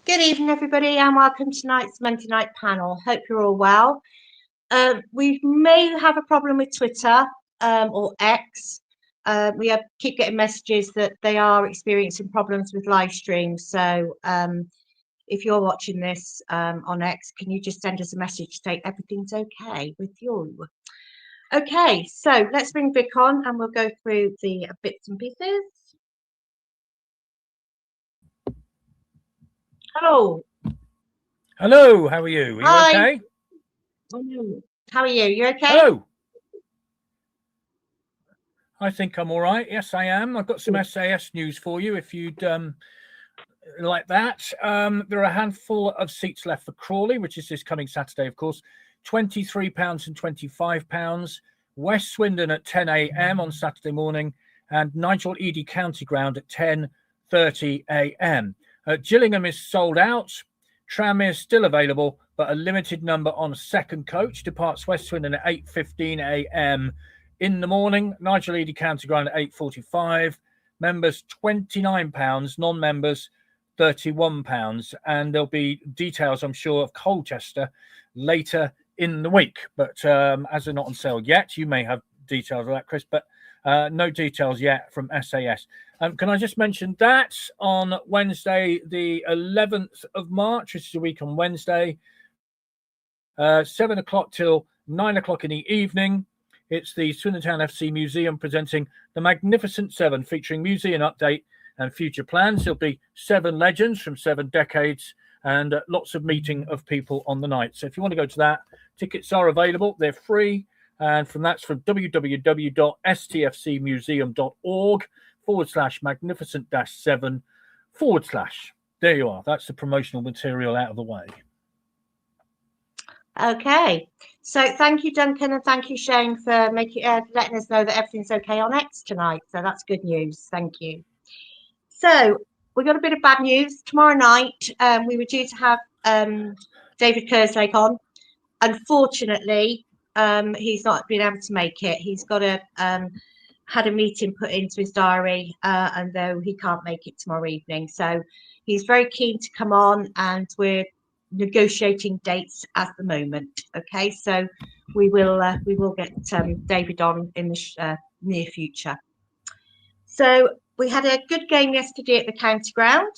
Good evening, everybody, and welcome to tonight's Monday night panel. Hope you're all well. We may have a problem with Twitter or X. Keep getting messages that they are experiencing problems with live streams. So if you're watching this on X, can you just send us a message to say everything's okay with you? Okay, so let's bring Vic on and we'll go through the bits and pieces. Hello. Hello, how are you? Are you Hi. okay? How are you? You okay? Hello. I think I'm all right. Yes, I am. I've got some SAS news for you if you'd like that. There are a handful of seats left for Crawley, which is this coming Saturday, of course. £23 and £25. West Swindon at 10 a.m. on Saturday morning and Nigel Eady County Ground at 10:30 a.m. Gillingham is sold out. Tranmere is still available, but a limited number on second coach departs West Swindon at 8:15 a.m. in the morning. Nigel Eady County Ground at 8:45. Members £29, non-members £31. And there'll be details, I'm sure, of Colchester later in the week. But as they're not on sale yet, you may have details of that, Chris, but no details yet from SAS. Can I just mention that on Wednesday, the 11th of March, which is a week on Wednesday, 7 o'clock till 9 o'clock in the evening, it's the Swindon Town FC Museum presenting the Magnificent Seven, featuring museum update and future plans. There'll be 7 legends from 7 decades and lots of meeting of people on the night. So if you want to go to that, tickets are available. They're free. And that's from www.stfcmuseum.org/magnificent-7/. There you are. That's the promotional material out of the way. Okay. So thank you, Duncan, and thank you, Shane, for letting us know that everything's okay on X tonight. So that's good news. Thank you. So we got a bit of bad news. Tomorrow night, we were due to have David Kerslake on. Unfortunately, he's not been able to make it. He's got had a meeting put into his diary, and though he can't make it tomorrow evening, so he's very keen to come on, and we're negotiating dates at the moment. Okay, so we will get David on in the near future. So we had a good game yesterday at the county ground.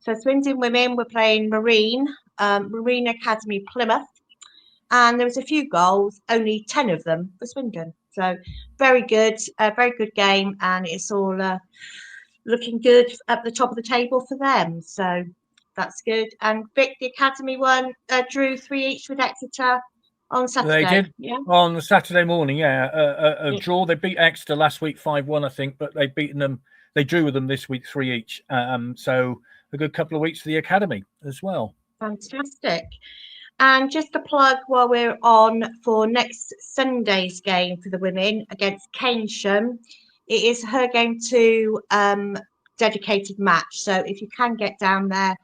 So Swindon women were playing Marine Academy Plymouth. And there was a few goals, only 10 of them for Swindon. So very good game, and it's all looking good at the top of the table for them. So that's good. And Vic, the Academy drew 3 each with Exeter on Saturday. They did, yeah? On the Saturday morning, yeah. A draw. They beat Exeter last week 5-1, I think, but they've beaten them. They drew with them this week 3 each. So a good couple of weeks for the Academy as well. Fantastic. And just a plug while we're on for next Sunday's game for the women against Keynsham. It is her game 2 dedicated match. So if you can get down there,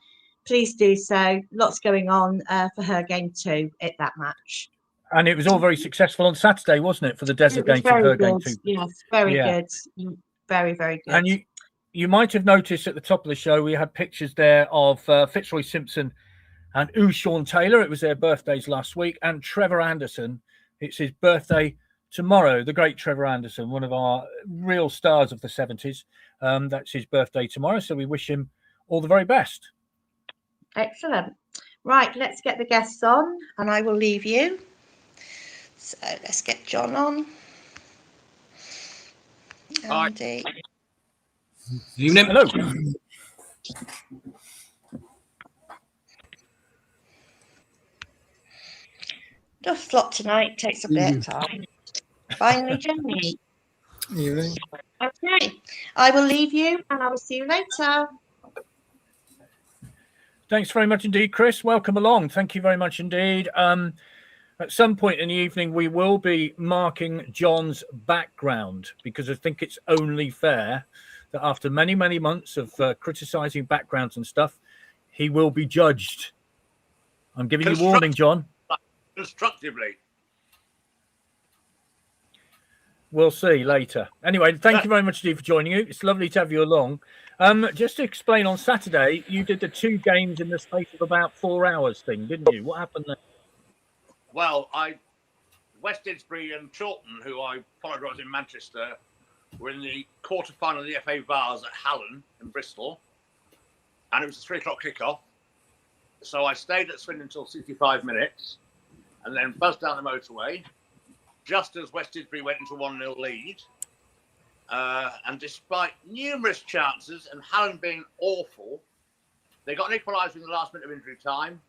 please do so. Lots going on for her game 2 at that match. And it was all very successful on Saturday, wasn't it, for the designated her game 2? Yes, very good. Very, very good. And you might have noticed at the top of the show, we had pictures there of Fitzroy Simpson and Sean Taylor. It was their birthdays last week. And Trevor Anderson, it's his birthday tomorrow. The great Trevor Anderson, one of our real stars of the 70s. That's his birthday tomorrow. So we wish him all the very best. Excellent. Right, let's get the guests on and I will leave you. So let's get John on. Hi. Andy. Evening. Hello. Just slot tonight takes a bit of time. Finally, Jenny. Evening. Okay, I will leave you and I will see you later. Thanks very much indeed, Chris. Welcome along. Thank you very much indeed. At some point in the evening, we will be marking John's background because I think it's only fair that after many, many months of criticising backgrounds and stuff, he will be judged. I'm giving you warning, John. Constructively. We'll see later. Anyway, thank you very much, Steve, for joining you. It's lovely to have you along. Just to explain, on Saturday, you did the 2 games in the space of about 4 hours thing, didn't you? What happened there? Well, West Didsbury and Chorlton, who I followed when I was in Manchester, were in the quarter-final of the FA Vars at Hallen in Bristol. And it was a 3 o'clock kickoff. So I stayed at Swindon until 65 minutes and then buzzed down the motorway just as West Didsbury went into a 1-0 lead. And despite numerous chances and Hallen being awful, they got an equaliser in the last minute of injury time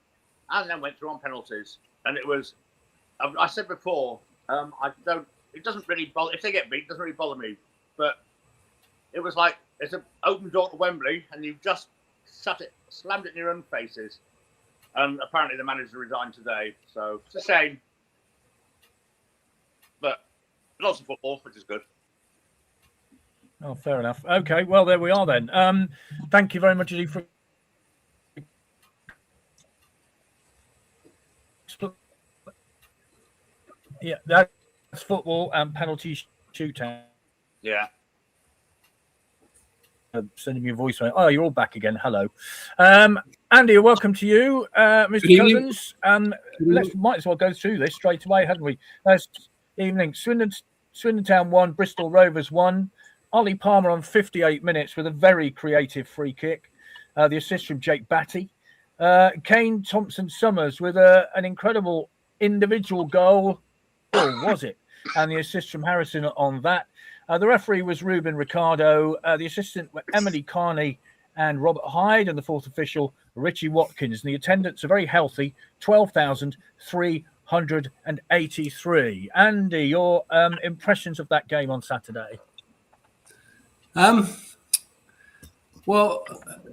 and then went through on penalties. And it was, I said before, it doesn't really bother, if they get beat, it doesn't really bother me. But it was like, it's an open door to Wembley and you've just slammed it in your own faces. And apparently the manager resigned today. So it's a shame. But lots of football, which is good. Oh, fair enough. Okay, well, there we are then. Thank you very much, Eddie, for... Yeah, that's football and penalty shootout. Yeah. Sending me a voice. Oh, you're all back again. Hello. Andy, welcome to you. Mr. Cousins, might as well go through this straight away, hadn't we? Evening. Swindon Town 1, Bristol Rovers 1. Ollie Palmer on 58 minutes with a very creative free kick. The assist from Jake Batty. Kane Thompson-Summers with an incredible individual goal. Or was it? And the assist from Harrison on that. The referee was Ruben Ricardo. The assistant were Emily Carney and Robert Hyde. And the fourth official, Richie Watkins. And the attendance are very healthy, 12,383. Andy, your impressions of that game on Saturday? Well,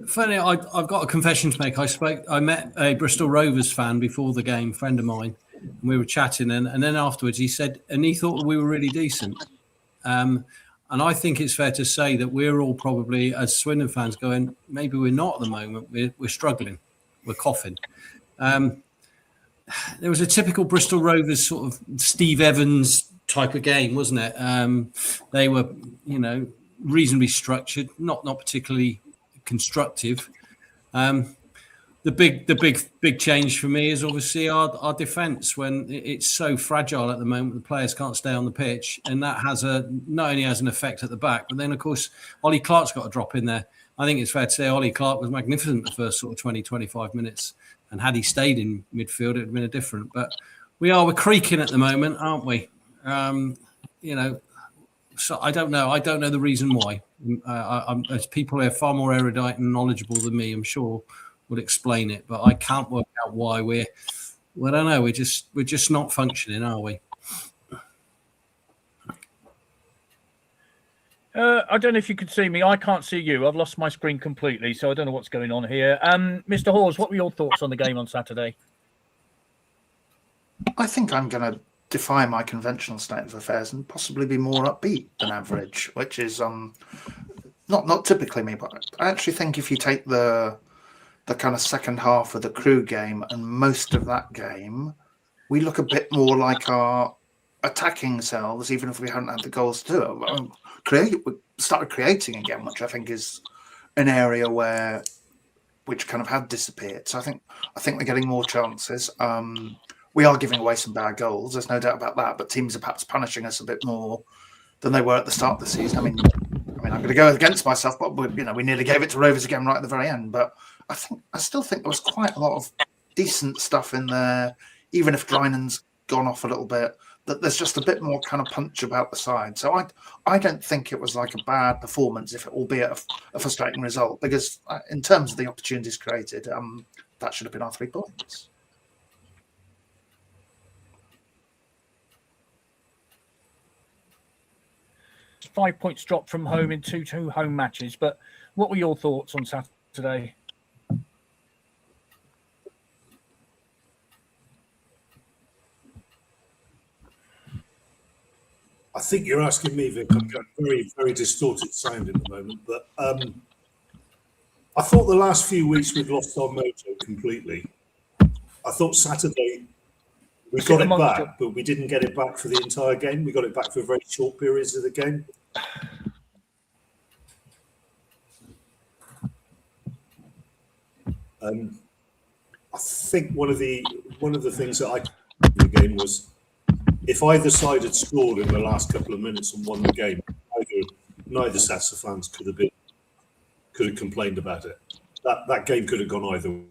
funny, I've got a confession to make. I met a Bristol Rovers fan before the game, friend of mine, and we were chatting, and then afterwards he said, and he thought we were really decent. And I think it's fair to say that we're all probably, as Swindon fans, going, maybe we're not at the moment. We're struggling. We're coughing. There was a typical Bristol Rovers sort of Steve Evans type of game, wasn't it? They were, reasonably structured, not particularly constructive. The big change for me is obviously our defence. When it's so fragile at the moment, the players can't stay on the pitch, and that not only has an effect at the back, but then of course Ollie Clark's got to drop in there. I think it's fair to say Ollie Clark was magnificent the first sort of 20-25 minutes, and had he stayed in midfield, it would have been different. But we're creaking at the moment, aren't we? So I don't know. I don't know the reason why. As people who are far more erudite and knowledgeable than me, I'm sure, would explain it, but I can't work out why I don't know. We're just not functioning, are we? I don't know if you could see me. I can't see you. I've lost my screen completely, so I don't know what's going on here. Mr. Hawes, what were your thoughts on the game on Saturday? I think I'm going to defy my conventional state of affairs and possibly be more upbeat than average, which is not typically me, but I actually think if you take the kind of second half of the Crew game and most of that game, we look a bit more like our attacking selves, even if we haven't had the goals to do it. We started creating again, which I think is an area which kind of had disappeared. So I think we're getting more chances. We are giving away some bad goals. There's no doubt about that. But teams are perhaps punishing us a bit more than they were at the start of the season. I mean, I'm going to go against myself, but we nearly gave it to Rovers again right at the very end. But I still think there was quite a lot of decent stuff in there, even if Drynan's gone off a little bit. That there's just a bit more kind of punch about the side. So I don't think it was like a bad performance, albeit a frustrating result, because in terms of the opportunities created, that should have been our 3 points. It's 5 points dropped from home in two home matches, but what were your thoughts on Saturday? I think you're asking me, Vic. I'm going very, very distorted sound at the moment. But I thought the last few weeks we've lost our mojo completely. I thought Saturday We got it back, but we didn't get it back for the entire game. We got it back for very short periods of the game. I think one of the things that I in the game was if either side had scored in the last couple of minutes and won the game, neither sets of fans could have complained about it. That game could have gone either way.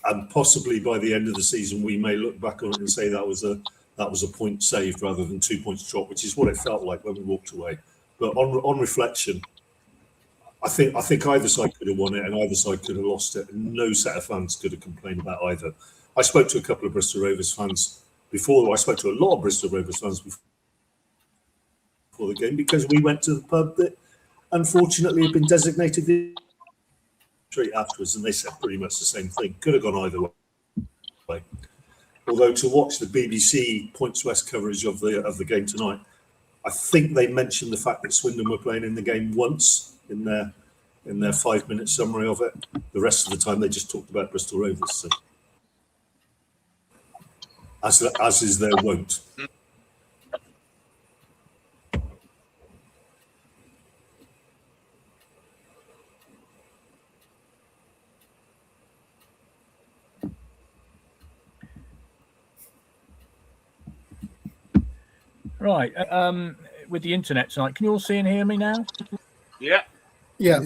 And possibly by the end of the season, we may look back on it and say that was a point saved rather than 2 points dropped, which is what it felt like when we walked away. But on reflection, I think either side could have won it and either side could have lost it, and no set of fans could have complained about either. I spoke to a couple of Bristol Rovers fans before. I spoke to a lot of Bristol Rovers fans before the game because we went to the pub that unfortunately had been designated the street afterwards, and they said pretty much the same thing. Could have gone either way. Although to watch the BBC Points West coverage of the game tonight, I think they mentioned the fact that Swindon were playing in the game once in their 5-minute summary of it. The rest of the time they just talked about Bristol Rovers. So. As is their wont. Right. With the internet tonight, can you all see and hear me now? Yeah. Yeah.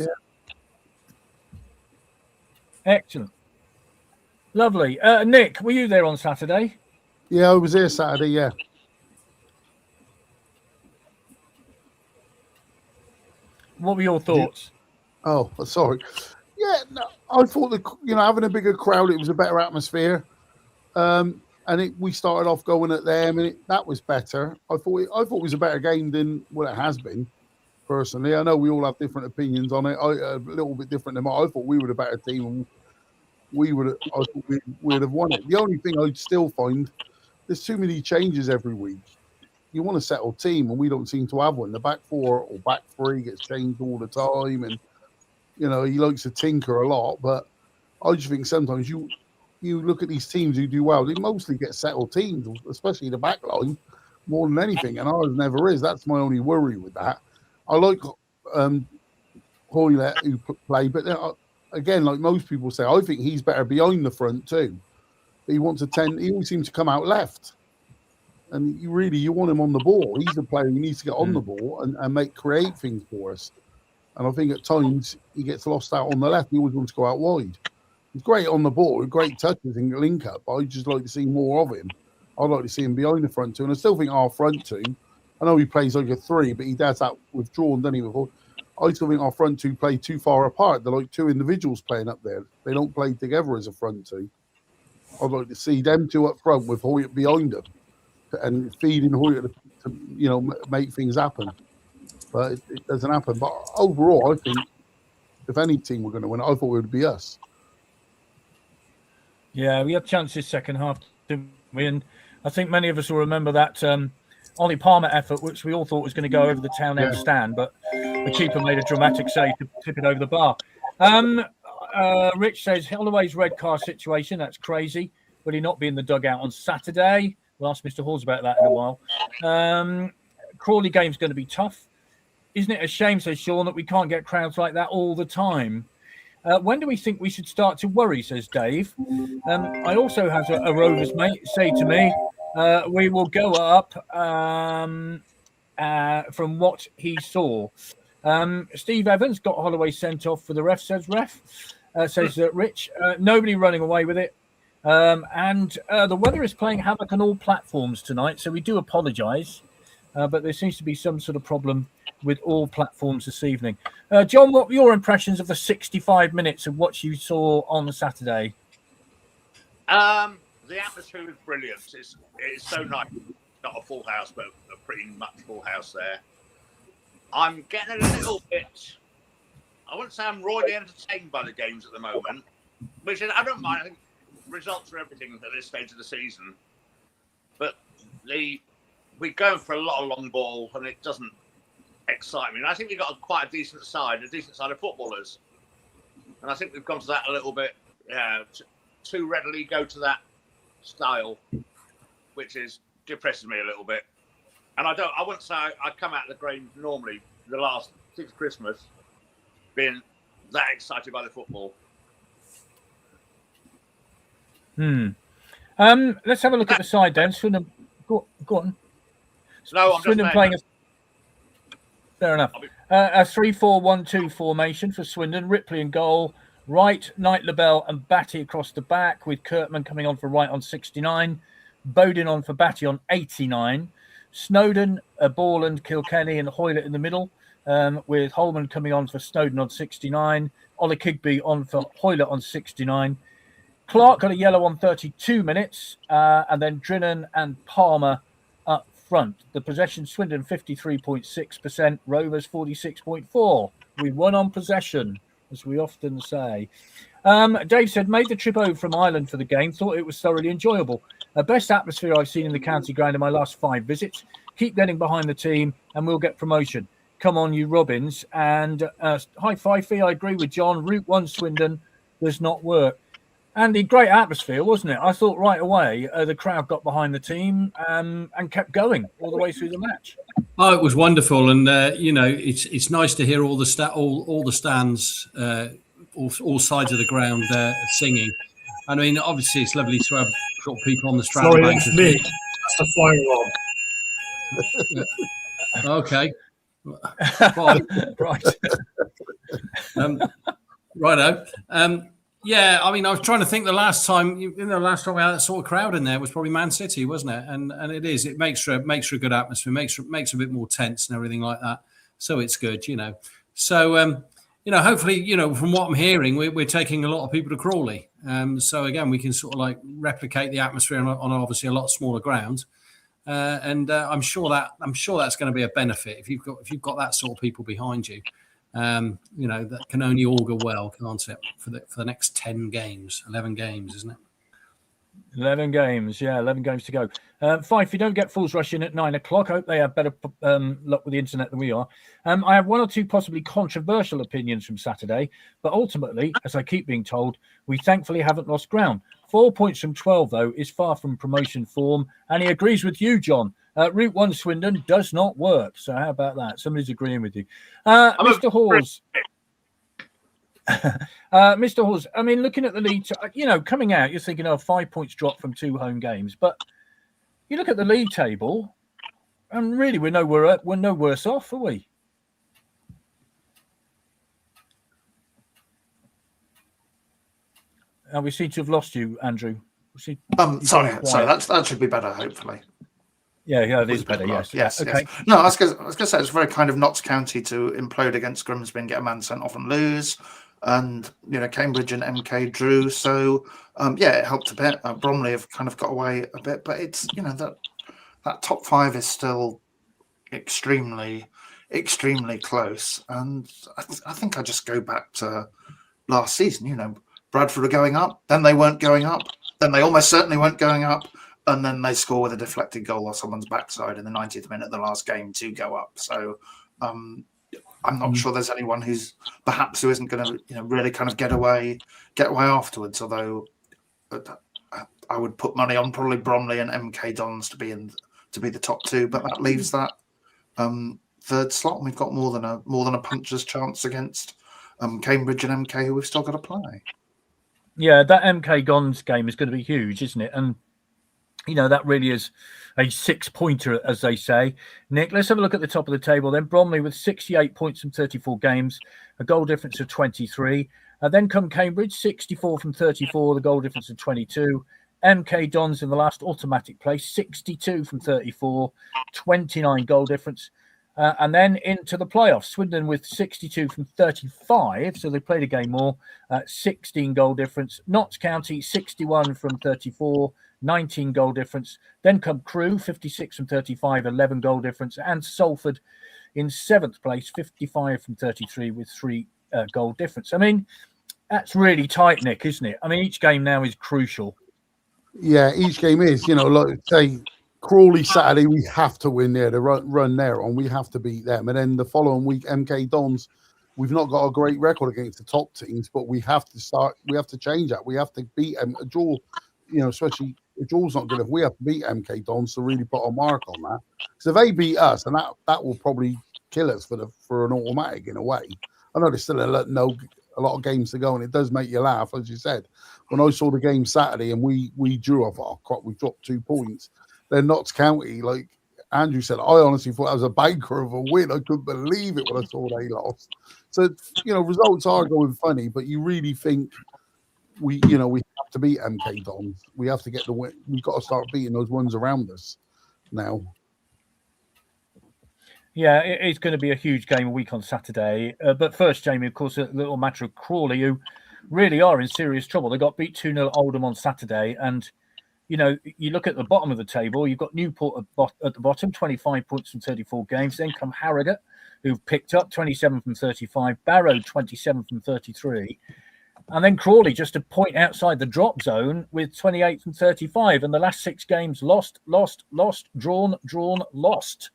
Excellent. Lovely. Nick, were you there on Saturday? Yeah, I was here Saturday, yeah. What were your thoughts? Oh, sorry. Yeah, no, I thought having a bigger crowd, it was a better atmosphere. And we started off going at them, and that was better. I thought it was a better game than what it has been. Personally, I know we all have different opinions on it. A little bit different than mine. I thought we were the better team, and we'd have won it. The only thing I'd still find, there's too many changes every week. You want a settled team, and we don't seem to have one. The back four or back three gets changed all the time, and he likes to tinker a lot. But I just think sometimes you look at these teams who do well, they mostly get settled teams, especially the back line, more than anything. And ours never is. That's my only worry with that. I like Hoylett who play, but again, like most people say, I think he's better behind the front too. He wants he always seems to come out left. And you want him on the ball. He's the player who needs to get on the ball and create things for us. And I think at times he gets lost out on the left. He always wants to go out wide. He's great on the ball, with great touches and link up. But I'd just like to see more of him. I'd like to see him behind the front two. And I still think our front two, I know he plays like a three, but he does that withdrawn, doesn't he? Before. I still think our front two play too far apart. They're like two individuals playing up there. They don't play together as a front two. I'd like to see them two up front with Hoyt behind them and feeding Hoyt to make things happen. But it doesn't happen. But overall, I think if any team were going to win, I thought it would be us. Yeah, we had chances second half, didn't we? And I think many of us will remember that Ollie Palmer effort, which we all thought was going to go over the town end stand, but the keeper made a dramatic save to tip it over the bar. Rich says, Holloway's red card situation, that's crazy. Will he not be in the dugout on Saturday? We'll ask Mr. Halls about that in a while. Crawley game's going to be tough. Isn't it a shame, says Sean, that we can't get crowds like that all the time? When do we think we should start to worry, says Dave. I also had a Rovers mate say to me, we will go up from what he saw. Steve Evans got Holloway sent off for the ref, says Rich. Nobody running away with it. And the weather is playing havoc on all platforms tonight, so we do apologise. But there seems to be some sort of problem with all platforms this evening. John, what were your impressions of the 65 minutes of what you saw on Saturday? The atmosphere was brilliant. It's so nice. Not a full house, but a pretty much full house there. I'm getting a little bit, I wouldn't say I'm royally entertained by the games at the moment, which I don't mind. I think results are everything at this stage of the season. But we're going for a lot of long ball, and it doesn't excite me. And I think we've got quite a decent side of footballers. And I think we've gone to that a little bit, too readily go to that style, which depresses me a little bit. And I wouldn't say I come out of the Grange normally the last 6 Christmas being that excited by the football. Let's have a look at the side then. Swindon, go on. No, I'm Swindon just playing fair enough. A 3-4-1-2 formation for Swindon. Ripley in goal. Wright, Knight, LaBelle and Batty across the back, with Kurtman coming on for Wright on 69. Bowden on for Batty on 89. Snowden, Borland, Kilkenny and Hoylett in the middle, with Holman coming on for Snowden on 69. Ola Kigby on for Hoylett on 69. Clark got a yellow on 32 minutes, and then Drinnan and Palmer up front. The possession, Swindon 53.6%, Rovers 46.4%. We won on possession, as we often say. Dave said, made the trip over from Ireland for the game, thought it was thoroughly enjoyable. Best atmosphere I've seen in the county ground in my last 5 visits. Keep getting behind the team and we'll get promotion. Come on, you Robins. And hi, Fifey, I agree with John. Route 1 Swindon does not work. Andy, great atmosphere, wasn't it? I thought right away the crowd got behind the team and kept going all the way through the match. Oh, it was wonderful, and it's nice to hear all the stands, all sides of the ground singing. I mean, obviously, it's lovely to have sort of people on the strand. Sorry, that's me. That's the fire alarm. Okay. Right. Righto. Yeah, I mean, I was trying to think the last time we had that sort of crowd in there was probably Man City, wasn't it? And it is. It makes for a good atmosphere, makes a bit more tense and everything like that. So it's good, So, hopefully, from what I'm hearing, we're taking a lot of people to Crawley. So again, we can sort of like replicate the atmosphere on obviously a lot smaller ground. And I'm sure that's going to be a benefit if you've got that sort of people behind you. That can only augur well, can't it, for the next 10 games, 11 games, isn't it? 11 games, yeah, 11 games to go. Fife, you don't get Fools Rush in at 9 o'clock. I hope they have better luck with the internet than we are. I have 1 or 2 possibly controversial opinions from Saturday, but ultimately, as I keep being told, we thankfully haven't lost ground. 4 points from 12, though, is far from promotion form, and he agrees with you, John. Route 1 Swindon does not work. So how about that? Somebody's agreeing with you. Mr. Hawes. Mr. Hawes, I mean, looking at the lead, coming out, you're thinking, 5 points drop from 2 home games. But you look at the league table, and really, we're no worse off, are we? We seem to have lost you, Andrew. Sorry, that should be better, hopefully. Yeah, it is better. Yes. Okay. Yes. No, I was going to say it's very kind of Notts County to implode against Grimsby and get a man sent off and lose, and Cambridge and MK drew. So it helped a bit. Bromley have kind of got away a bit, but it's that top 5 is still extremely close. And I think I just go back to last season. Bradford were going up, then they weren't going up, then they almost certainly weren't going up. And then they score with a deflected goal or someone's backside in the 90th minute of the last game to go up. So I'm not sure there's anyone who isn't going to really kind of get away afterwards. Although I would put money on probably Bromley and MK Dons to be the top 2, but that leaves that third slot. And we've got more than a puncher's chance against Cambridge and MK, who we've still got to play. Yeah, that MK Dons game is going to be huge, isn't it? And that really is a 6-pointer, as they say. Nick, let's have a look at the top of the table then. Bromley with 68 points from 34 games, a goal difference of 23. Then come Cambridge, 64 from 34, the goal difference of 22. MK Dons in the last automatic place, 62 from 34, 29 goal difference. And then into the playoffs, Swindon with 62 from 35, so they played a game more, 16 goal difference. Notts County, 61 from 34, 19 goal difference. Then come Crewe, 56 from 35, 11 goal difference. And Salford in 7th place, 55 from 33 with 3 goal difference. I mean, that's really tight, Nick, isn't it? I mean, each game now is crucial. Yeah, each game is, like say Crawley Saturday, we have to win there, to run there on. We have to beat them. And then the following week, MK Dons, we've not got a great record against the top teams, but we have to change that. We have to beat them, a draw, especially Jaw's not good if we have to beat MK Dons to really put our mark on that. So if they beat us, and that will probably kill us for an automatic in a way. I know there's still a lot of games to go, and it does make you laugh, as you said. When I saw the game Saturday and we drew off our crop, we dropped 2 points. Then Notts County, like Andrew said, I honestly thought that was a banker of a win. I couldn't believe it when I saw they lost. So, results are going funny, but you really think we have to beat MK Dons. We have to get the win. We've got to start beating those ones around us now. Yeah, it's going to be a huge game a week on Saturday. But first, Jamie, of course, a little matter of Crawley, who really are in serious trouble. They got beat 2-0 at Oldham on Saturday. And, you look at the bottom of the table, you've got Newport at the bottom, 25 points from 34 games. Then come Harrogate, who've picked up 27 from 35. Barrow, 27 from 33. And then Crawley, just a point outside the drop zone with 28 from 35. And the last 6 games lost, drawn, lost.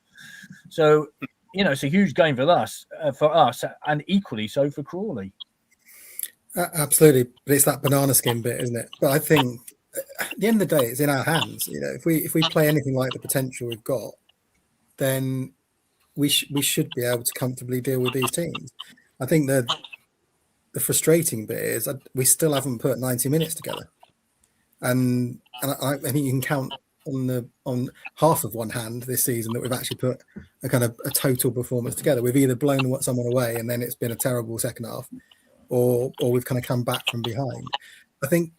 So, it's a huge game for us, and equally so for Crawley. Absolutely, but it's that banana skin bit, isn't it? But I think at the end of the day, it's in our hands. If we play anything like the potential we've got, then we should be able to comfortably deal with these teams. I think the frustrating bit is we still haven't put 90 minutes together, and I think you can count on half of one hand this season that we've actually put a kind of a total performance together. We've either blown someone away and then it's been a terrible second half, or we've kind of come back from behind. I think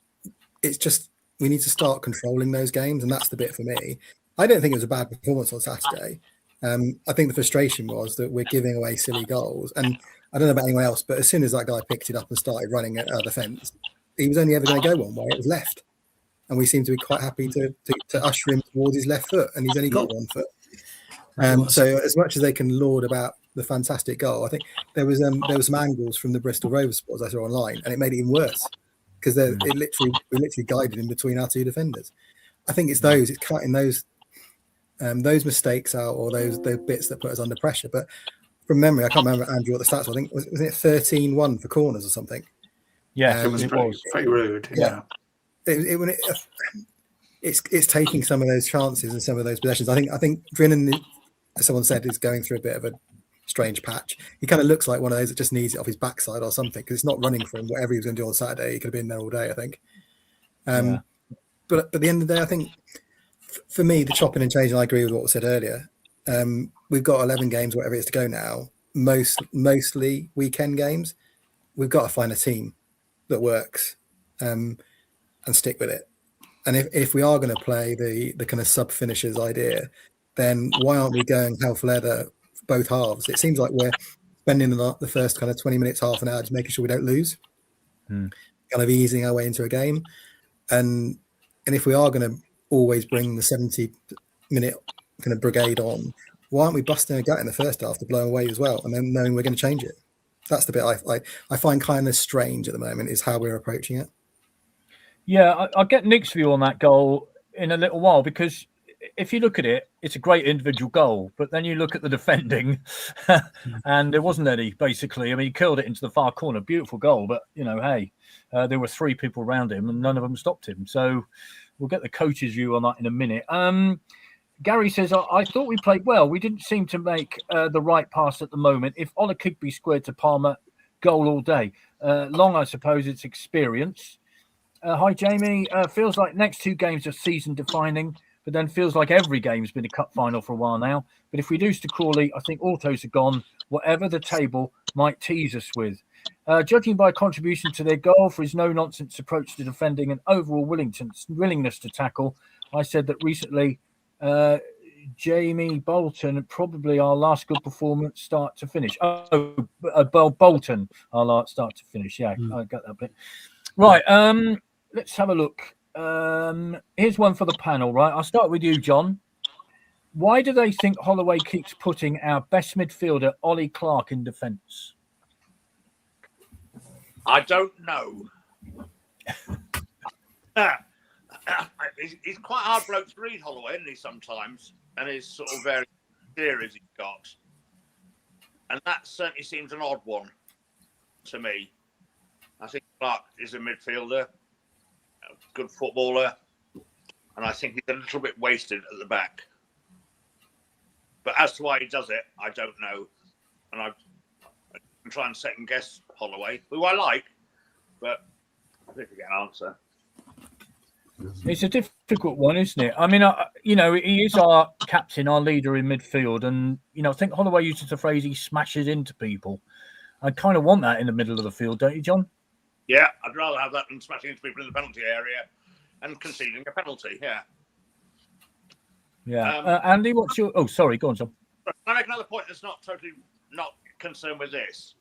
it's just we need to start controlling those games, and that's the bit for me. I don't think it was a bad performance on Saturday. I think the frustration was that we're giving away silly goals, and I don't know about anyone else, but as soon as that guy picked it up and started running at our defence, he was only ever going to go one way. It was left. And we seem to be quite happy to usher him towards his left foot, and he's only got 1 foot. So as much as they can laud about the fantastic goal, I think there was some angles from the Bristol Rovers supporters I saw online, and it made it even worse because we literally guided him between our 2 defenders. I think it's cutting those mistakes out, or those bits that put us under pressure. But from memory, I can't remember, Andrew, what the stats were. I think was it 13-1 for corners or something? Yeah, it was pretty rude. Yeah. It's taking some of those chances and some of those possessions. I think Drinnan, as someone said, is going through a bit of a strange patch. He kind of looks like one of those that just needs it off his backside or something, because it's not running for him. Whatever he was going to do on Saturday, he could have been there all day, I think. But at the end of the day, I think for me, the chopping and changing, I agree with what was said earlier. We've got 11 games, whatever it is, to go now. Mostly weekend games. We've got to find a team that works. And stick with it. And if we are going to play the kind of sub finishers idea, then why aren't we going hell for leather for both halves? It seems like we're spending the first kind of 20 minutes, half an hour, just making sure we don't lose, kind of easing our way into a game. And if we are going to always bring the 70-minute kind of brigade on, why aren't we busting a gut in the first half to blow away as well, and then knowing we're going to change it? That's the bit I find kind of strange at the moment, is how we're approaching it. Yeah, I'll get Nick's view on that goal in a little while, because if you look at it, it's a great individual goal. But then you look at the defending and there wasn't any, basically. I mean, he curled it into the far corner. Beautiful goal. But, hey, there were 3 people around him and none of them stopped him. So we'll get the coach's view on that in a minute. Gary says, I thought we played well. We didn't seem to make the right pass at the moment. If Ola Kigby squared to Palmer, goal all day. Long, I suppose, it's experience. Hi, Jamie. Feels like next 2 games are season defining, but then feels like every game's been a cup final for a while now. But if we lose to Crawley, I think autos are gone, whatever the table might tease us with. Judging by contribution to their goal for his no-nonsense approach to defending and overall willingness to tackle, I said that recently Jamie Bolton, probably our last good performance start to finish. Bolton, our last start to finish. Yeah, I got that bit. Right, let's have a look. Here's one for the panel, right? I'll start with you, John. Why do they think Holloway keeps putting our best midfielder, Ollie Clark, in defence? I don't know. He's quite a hard bloke to read, Holloway, isn't he, sometimes? And his sort of very theories he's got. And that certainly seems an odd one to me. I think Clark is a midfielder, a good footballer. and I think he's a little bit wasted at the back. But as to why he does it, I don't know. And I can try and second guess Holloway, who I like, but I think I get an answer. It's a difficult one, isn't it? I mean, you know, he is our captain, our leader in midfield, and you know, I think Holloway uses the phrase he smashes into people. I kind of want that in the middle of the field, don't you, John? Yeah, I'd rather have that than smashing into people in the penalty area and conceding a penalty. Yeah. Yeah. Andy, what's your? Oh, sorry, go on, John. Can I make another point that's not concerned with this?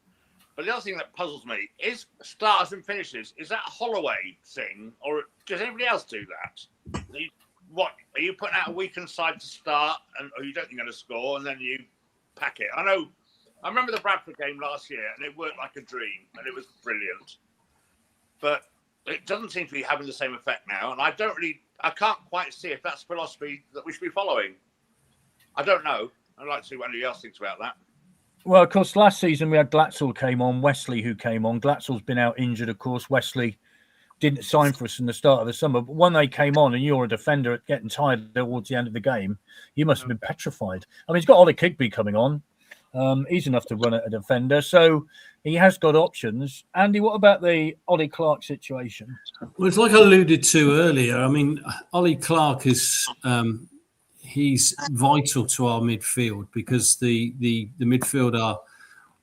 But the other thing that puzzles me is starters and finishes. Is that a Holloway thing, or does anybody else do that? What are you putting out a weakened side to start, or you don't think you're going to score, and then you pack it? I remember the Bradford game last year, and it worked like a dream, and it was brilliant. But it doesn't seem to be having the same effect now, and I can't quite see if that's philosophy that we should be following. I don't know. I'd like to see what anybody else thinks about that. Well, of course, last season we had Glatzel came on, Wesley who came on. Glatzel's been out injured, of course. Wesley didn't sign for us in the start of the summer. But when they came on and you're a defender getting tired towards the end of the game, you must have been petrified. I mean, he's got Ollie Kigby coming on. He's enough to run at a defender. So he has got options. Andy, what about the Ollie Clark situation? Well, it's like I alluded to earlier. I mean, Ollie Clark is... he's vital to our midfield because the midfield are,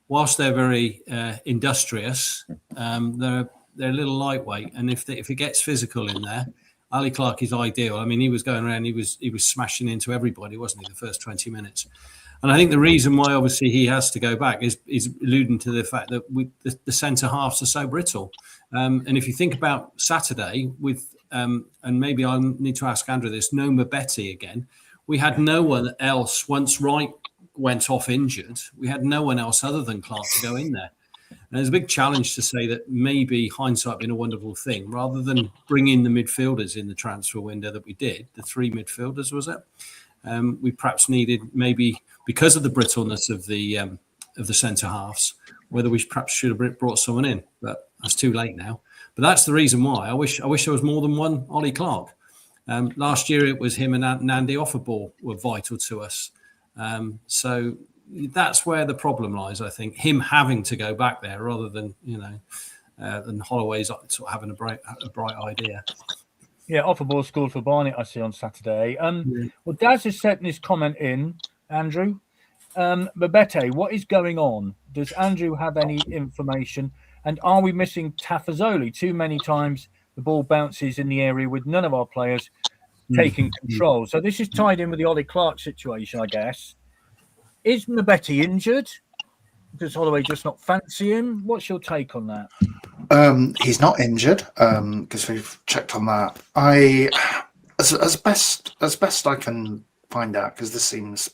whilst they're very industrious, they're a little lightweight, and if it gets physical in there, Ali Clark is ideal. I mean, he was going around, he was smashing into everybody, wasn't he, the first 20 minutes? And I think the reason why obviously he has to go back is alluding to the fact that the centre halves are so brittle. And if you think about Saturday with, and maybe I need to ask Andrew this, no Mabete again. We had no one else, once Wright went off injured, we had no one else other than Clark to go in there. And there's a big challenge to say that maybe hindsight being a wonderful thing, rather than bring in the midfielders in the transfer window that we did, the three midfielders, was it? We perhaps needed, maybe because of the brittleness of the centre halves, whether we perhaps should have brought someone in, but that's too late now. But that's the reason why. I wish there was more than one Ollie Clark. Last year it was him and Nandy Offerball were vital to us. So that's where the problem lies, I think. Him having to go back there rather than, than Holloway's sort of having a bright idea. Yeah, Offerball scored for Barnet, I see, on Saturday. Well, Daz has sent this comment in, Andrew. Mabete, what is going on? Does Andrew have any information? And are we missing Tafazoli? Too many times the ball bounces in the area with none of our players taking control. So this is tied in with the Ollie Clark situation, I guess. Is Mabete injured? Does Holloway just not fancy him? What's your take on that? He's not injured because we've checked on that. As best I can find out, because this seems,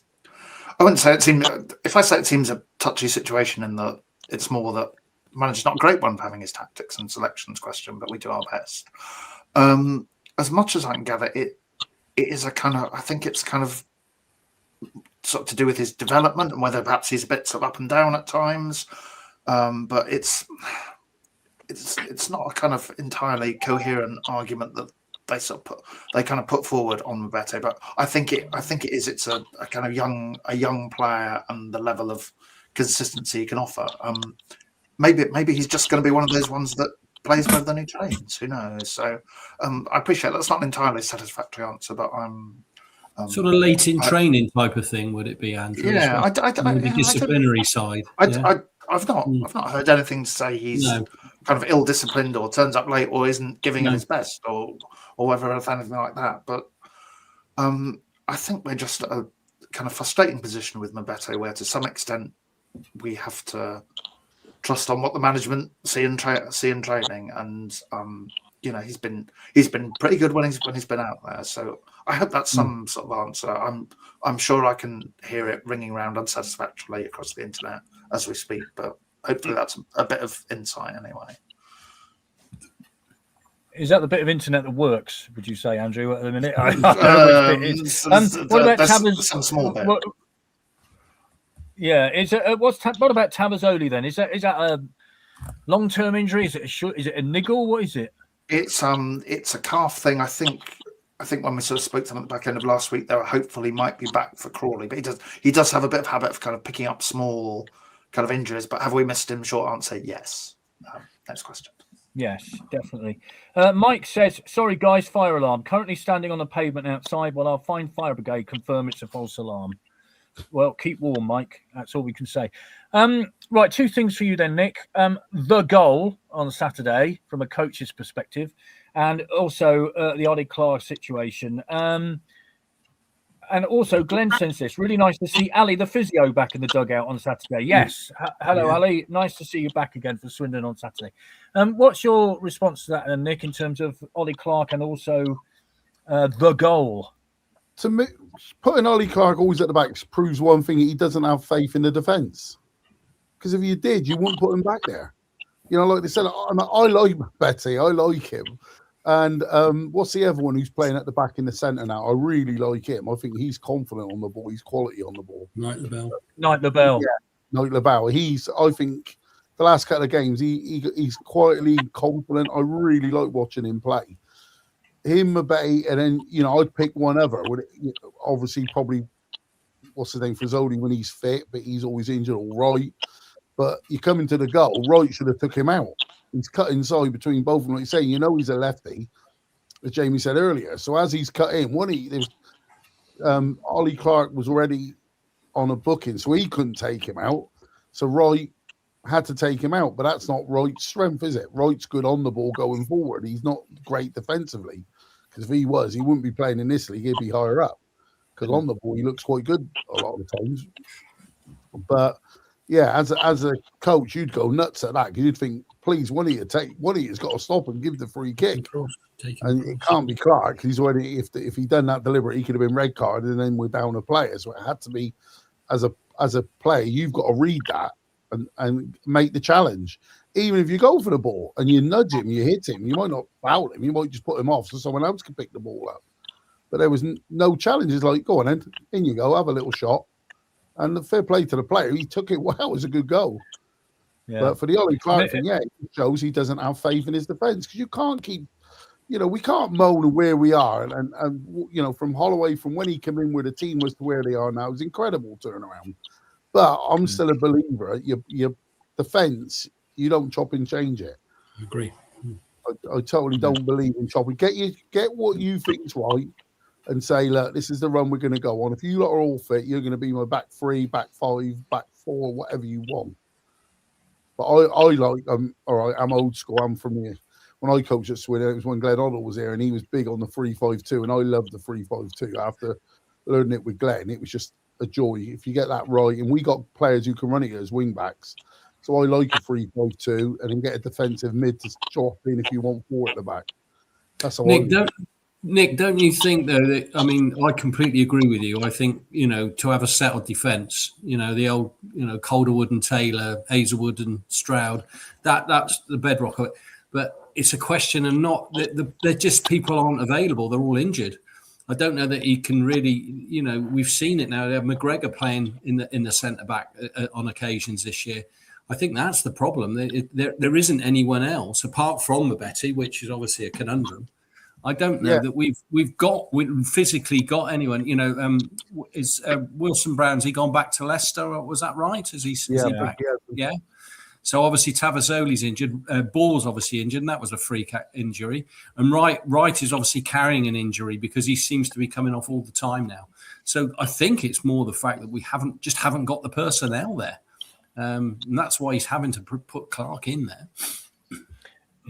I wouldn't say it seems, if I say it seems a touchy situation in that it's more that the manager's not a great one for having his tactics and selections question, but we do our best. As much as I can gather, it is a kind of, I think it's kind of sort of to do with his development and whether perhaps he's a bit sort of up and down at times. But it's not a kind of entirely coherent argument that they kind of put forward on Mabete. But I think it is. It's a kind of young player and the level of consistency he can offer. Maybe he's just going to be one of those ones that plays better than he trains. Who knows? So I appreciate that's not an entirely satisfactory answer, but I'm sort of late in training type of thing. Would it be, Andrew? Yeah, the disciplinary side. I've not heard anything to say he's kind of ill-disciplined or turns up late or isn't giving it his best or whether anything like that. But I think we're just at a kind of frustrating position with Mabete, where to some extent we have to trust on what the management see in training, and he's been pretty good when he's been out there. So I hope that's some sort of answer. I'm sure I can hear it ringing around unsatisfactorily across the internet as we speak, but hopefully that's a bit of insight anyway. Is that the bit of internet that works, would you say, Andrew, at the minute? I don't know which bit it is. What about Tavaz? Some small bit. What about Tavazoli then? Is that a long-term injury? Is it a niggle? What is it? It's a calf thing. I think I think when we sort of spoke to him at the back end of last week, they were hopeful he might be back for Crawley, but he does have a bit of habit of kind of picking up small kind of injuries. But have we missed him? Short answer, yes. Next question. Yes, definitely. Mike says, sorry guys, fire alarm. Currently standing on the pavement outside while our fine fire brigade confirm it's a false alarm. Well, keep warm, Mike. That's all we can say. Right, two things for you then, Nick. The goal on Saturday from a coach's perspective, and also the Ollie Clark situation. And also, Glenn sends this. Really nice to see Ali, the physio, back in the dugout on Saturday. Yes. Hello, Ali. Nice to see you back again for Swindon on Saturday. What's your response to that, Nick, in terms of Ollie Clark and also the goal? To me, putting Ollie Clark always at the back proves one thing: he doesn't have faith in the defence. Because if you did, you wouldn't put him back there. You know, like they said, I like Betty. I like him. And what's the other one who's playing at the back in the centre now? I really like him. I think he's confident on the ball. He's quality on the ball. Knight LaBelle. Yeah, Knight LaBelle. I think, the last couple of games, he's quietly confident. I really like watching him play. Him, Betty, and then, you know, I'd pick one other. Obviously, probably, what's his name, Frizzoli when he's fit, but he's always injured, all right. But you come into the goal, Wright should have took him out. He's cut inside between both of them. Like you say, you know he's a lefty, as Jamie said earlier. So as he's cut in, Ollie Clark was already on a booking, so he couldn't take him out. So Wright had to take him out, but that's not Wright's strength, is it? Wright's good on the ball going forward. He's not great defensively, because if he was, he wouldn't be playing in this league. He'd be higher up, because on the ball he looks quite good a lot of the times. But yeah, as a coach, you'd go nuts at that, because you'd think, please, one of you's got to stop and give the free kick. And it can't be Clark. He's already, if he'd done that deliberately, he could have been red carded, and then we're down a player. So it had to be, as a player, you've got to read that and make the challenge. Even if you go for the ball and you nudge him, you hit him, you might not foul him, you might just put him off so someone else can pick the ball up. But there was no challenge. It's like, go on then, in you go, have a little shot. And the fair play to the player, he took it well. It was a good goal. Yeah. But for the Ollie Clark thing, yeah, it shows he doesn't have faith in his defence, because you can't keep, you know, we can't moan where we are. And you know, from Holloway, from when he came in with the team was to where they are now, it's incredible turnaround. But I'm still a believer. Your defence, you don't chop and change it. I agree. I totally don't believe in chopping. Get what you think's right, and say, look, this is the run we're going to go on. If you lot are all fit, you're going to be my back 3, back 5, back 4, whatever you want. But I like, all right, I'm old school. I'm from here. When I coached at Swindon, it was when Glenn Hoddle was there, and he was big on the 3-5-2, and I loved the 3-5-2. After learning it with Glenn, it was just a joy if you get that right. And we got players who can run it as wing backs. So I like a 3-5-2, and then get a defensive mid to chop in if you want 4 at the back. That's how Nick, don't you think, though, that, I mean, I completely agree with you. I think, you know, to have a settled defence, you know, the old, you know, Calderwood and Taylor, Hazelwood and Stroud, that's the bedrock of it. But it's a question of not, they're just, people aren't available. They're all injured. I don't know that he can really, you know, we've seen it now. They have McGregor playing in the centre-back on occasions this year. I think that's the problem. There isn't anyone else, apart from Betty, which is obviously a conundrum. I don't know that we've physically got anyone. You know, is Wilson Brown's he gone back to Leicester? Was that right? Is he back? Yeah. So obviously Tavazzoli's injured. Ball's obviously injured, and that was a freak injury. And Wright is obviously carrying an injury because he seems to be coming off all the time now. So I think it's more the fact that we haven't got the personnel there, and that's why he's having to put Clark in there.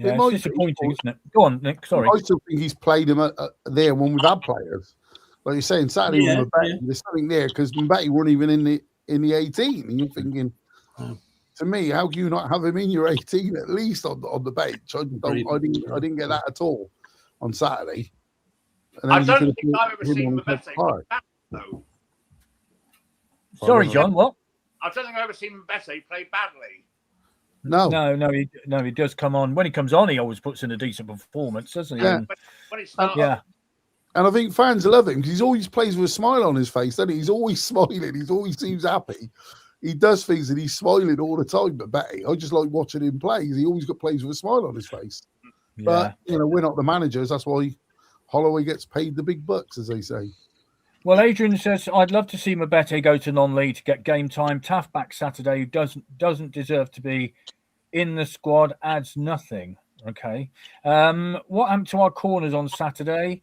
Yeah, it's disappointing, isn't it? Go on, Nick. Sorry. I still think he's played him there when we've had players. Like you're saying, Saturday with Mbatti, there's something there because Mbatti weren't even in the 18. And you're thinking, to me, how can you not have him in your 18 at least on the bench? I didn't get that at all on Saturday. And I don't think I've ever seen Mbatti back, though. Sorry, John. What? I don't think I've ever seen Mbatti play badly. No, he does come on. When he comes on, he always puts in a decent performance, doesn't he? Yeah. When he starts, And I think fans love him because he always plays with a smile on his face, doesn't he? He's always smiling. He always seems happy. He does things and he's smiling all the time. But Betty, I just like watching him play. He always plays with a smile on his face. Yeah. But, you know, we're not the managers. That's why Holloway gets paid the big bucks, as they say. Well, Adrian says, I'd love to see Mabete go to non-league to get game time. Taff back Saturday, who doesn't deserve to be in the squad, adds nothing. Okay. What happened to our corners on Saturday?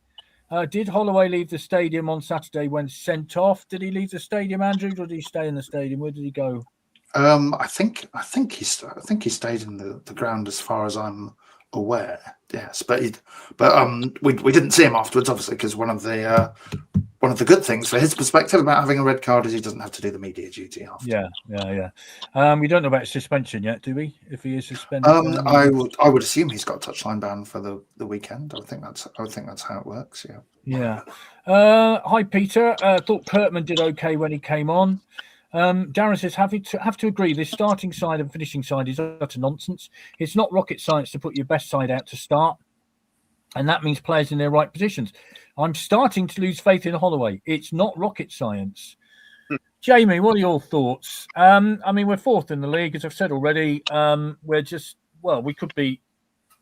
Did Holloway leave the stadium on Saturday when sent off? Did he leave the stadium, Andrew, or did he stay in the stadium? Where did he go? I think he stayed in the ground as far as I'm aware. Yes, but we didn't see him afterwards, obviously, because one of the good things for his perspective about having a red card is he doesn't have to do the media duty after. Yeah. We don't know about suspension yet, do we? If he is suspended, I would assume he's got a touchline ban for the weekend. I think that's how it works. Yeah. Hi, Peter. Thought Kurtman did okay when he came on. Darren says, have to agree, this starting side and finishing side is utter nonsense. It's not rocket science to put your best side out to start, and that means players in their right positions. I'm starting to lose faith in Holloway. It's not rocket science. Jamie, what are your thoughts? We're fourth in the league, as I've said already. We could be,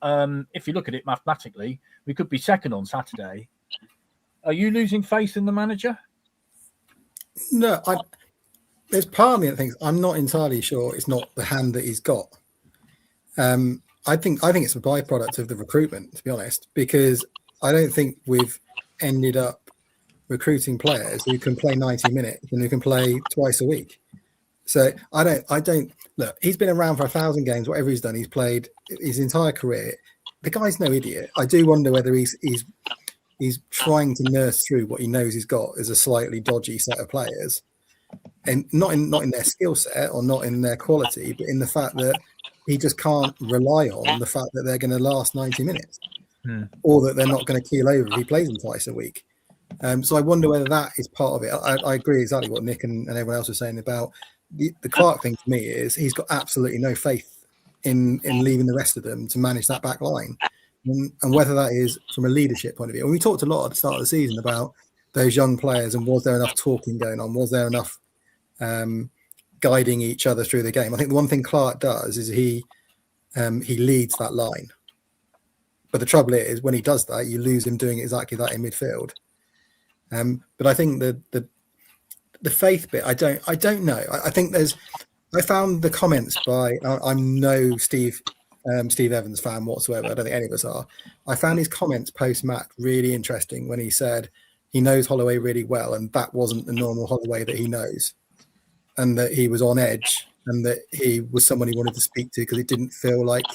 if you look at it mathematically, we could be second on Saturday. Are you losing faith in the manager? No, there's part of me that thinks I'm not entirely sure it's not the hand that he's got. I think it's a byproduct of the recruitment, to be honest, because I don't think we've ended up recruiting players who can play 90 minutes and who can play twice a week. So I don't look, he's been around for 1,000 games, whatever he's done, he's played his entire career. The guy's no idiot. I do wonder whether he's trying to nurse through what he knows he's got as a slightly dodgy set of players. And not in their skill set or not in their quality, but in the fact that he just can't rely on the fact that they're going to last 90 minutes or that they're not going to keel over if he plays them twice a week. So I wonder whether that is part of it. I agree exactly what Nick and everyone else was saying about the Clark thing. To me, is he's got absolutely no faith in leaving the rest of them to manage that back line, and whether that is from a leadership point of view. And we talked a lot at the start of the season about those young players and was there enough talking going on? Was there enough guiding each other through the game? I think the one thing Clark does is he leads that line. But the trouble is, when he does that, you lose him doing exactly that in midfield. But I think the faith bit, I don't know. I think I found the comments by, I'm no Steve Evans fan whatsoever. I don't think any of us are. I found his comments post-match really interesting when he said he knows Holloway really well, and that wasn't the normal Holloway that he knows, and that he was on edge, and that he was someone he wanted to speak to because it didn't feel like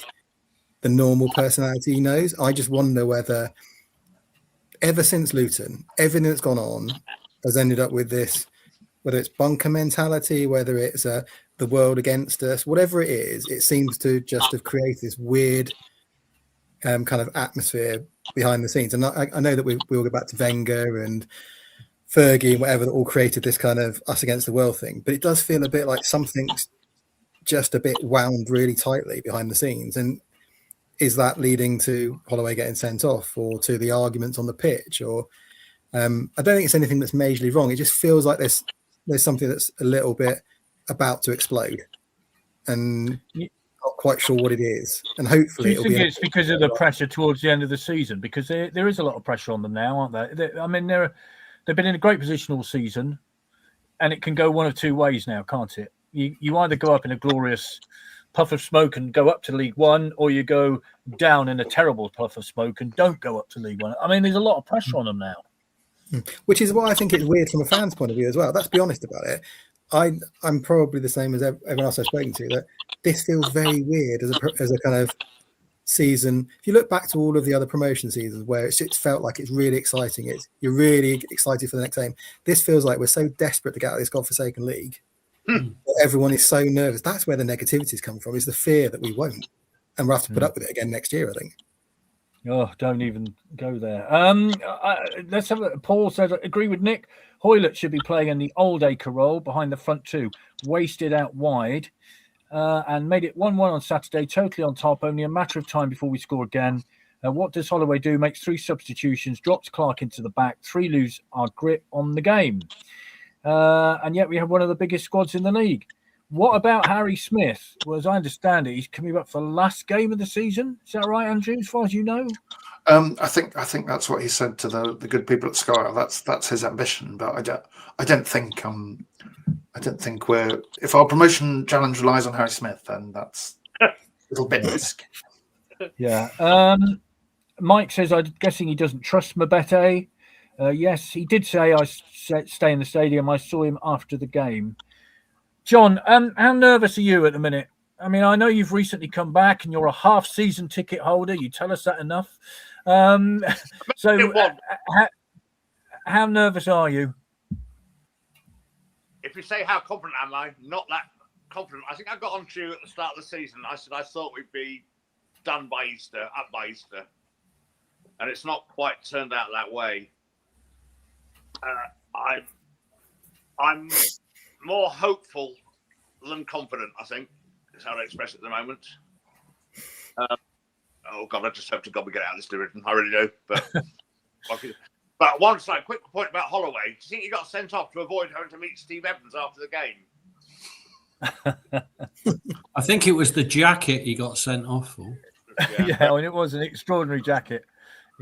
the normal personality he knows. I just wonder whether, ever since Luton, everything that's gone on has ended up with this, whether it's bunker mentality, whether it's the world against us, whatever it is, it seems to just have created this weird kind of atmosphere behind the scenes. And I know that we'll go back to Wenger and Fergie and whatever that all created this kind of us against the world thing, but it does feel a bit like something's just a bit wound really tightly behind the scenes. And is that leading to Holloway getting sent off, or to the arguments on the pitch? Or I don't think it's anything that's majorly wrong. It just feels like there's something that's a little bit about to explode, and not quite sure what it is. And hopefully, do you think it's because of the pressure towards the end of the season? Because there is a lot of pressure on them now, aren't there? They've been in a great position all season, and it can go one of two ways now, can't it? You either go up in a glorious puff of smoke and go up to League One, or you go down in a terrible puff of smoke and don't go up to League One. I mean, there's a lot of pressure on them now. Which is why I think it's weird from a fan's point of view as well. Let's be honest about it. I'm probably the same as everyone else I've spoken to, that this feels very weird as a kind of season. If you look back to all of the other promotion seasons where it's felt like it's really exciting, you're really excited for the next game. This feels like we're so desperate to get out of this godforsaken league. Everyone is so nervous. That's where the negativities come from, is the fear that we won't, and we'll have to put up with it again next year, I think. Oh, don't even go there. Let's have Paul says, I agree with Nick. Hoylett should be playing in the old Acre role behind the front two, wasted out wide, and made it 1-1 on Saturday, totally on top, only a matter of time before we score again. What does Holloway do? Makes 3 substitutions, drops Clark into the back, 3 lose our grip on the game. And yet we have one of the biggest squads in the league. What about Harry Smith? Well, as I understand it, he's coming up for the last game of the season. Is that right, Andrew, as far as you know? I think that's what he said to the good people at Sky. That's his ambition, but I don't think we're. If our promotion challenge relies on Harry Smith, then that's a little bit risky. Yeah. Mike says, I'm guessing he doesn't trust Mabete. Yes, he did say I stay in the stadium. I saw him after the game. John, how nervous are you at the minute? I mean, I know you've recently come back and you're a half-season ticket holder. You tell us that enough. How nervous are you? If you say how confident am I, not that confident. I think I got on to you at the start of the season. I said I thought we'd be done by Easter, up by Easter. And it's not quite turned out that way. I'm more hopeful than confident, I think, is how to express it at the moment. Oh, God, I just hope to God we get out of this division. I really do. But one quick point about Holloway. Do you think he got sent off to avoid having to meet Steve Evans after the game? I think it was the jacket he got sent off for. Yeah, and it was an extraordinary jacket.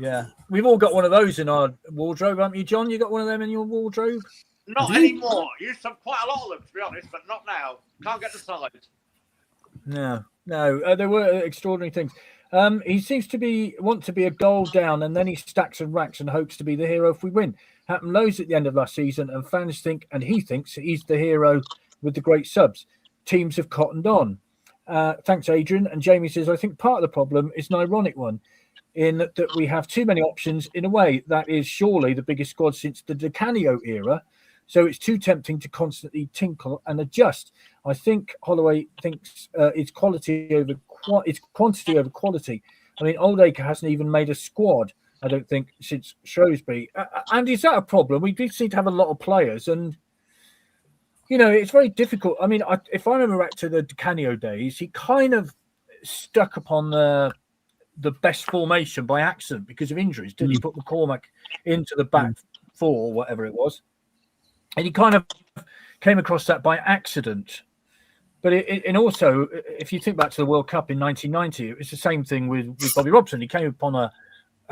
Yeah. We've all got one of those in our wardrobe, haven't you, John? You got one of them in your wardrobe? Not anymore. Used to have quite a lot of them, to be honest, but not now. Can't get the size. No. There were extraordinary things. He seems to want to be a goal down, and then he stacks and racks and hopes to be the hero if we win. Happened loads at the end of last season, and fans think, and he thinks, he's the hero with the great subs. Teams have cottoned on. Thanks, Adrian. And Jamie says, I think part of the problem is an ironic one, in that we have too many options in a way. That is surely the biggest squad since the Di Canio era. So it's too tempting to constantly tinkle and adjust. I think Holloway thinks it's quantity over quality. I mean, Oldacre hasn't even made a squad, I don't think, since Shrewsbury. And is that a problem? We did seem to have a lot of players, and it's very difficult. I mean, if I remember back to the Di Canio days, he kind of stuck upon the best formation by accident because of injuries. Didn't he put McCormack into the back four, or whatever it was? And he kind of came across that by accident. But and also, if you think back to the World Cup in 1990, it was the same thing with Bobby Robson. He came upon a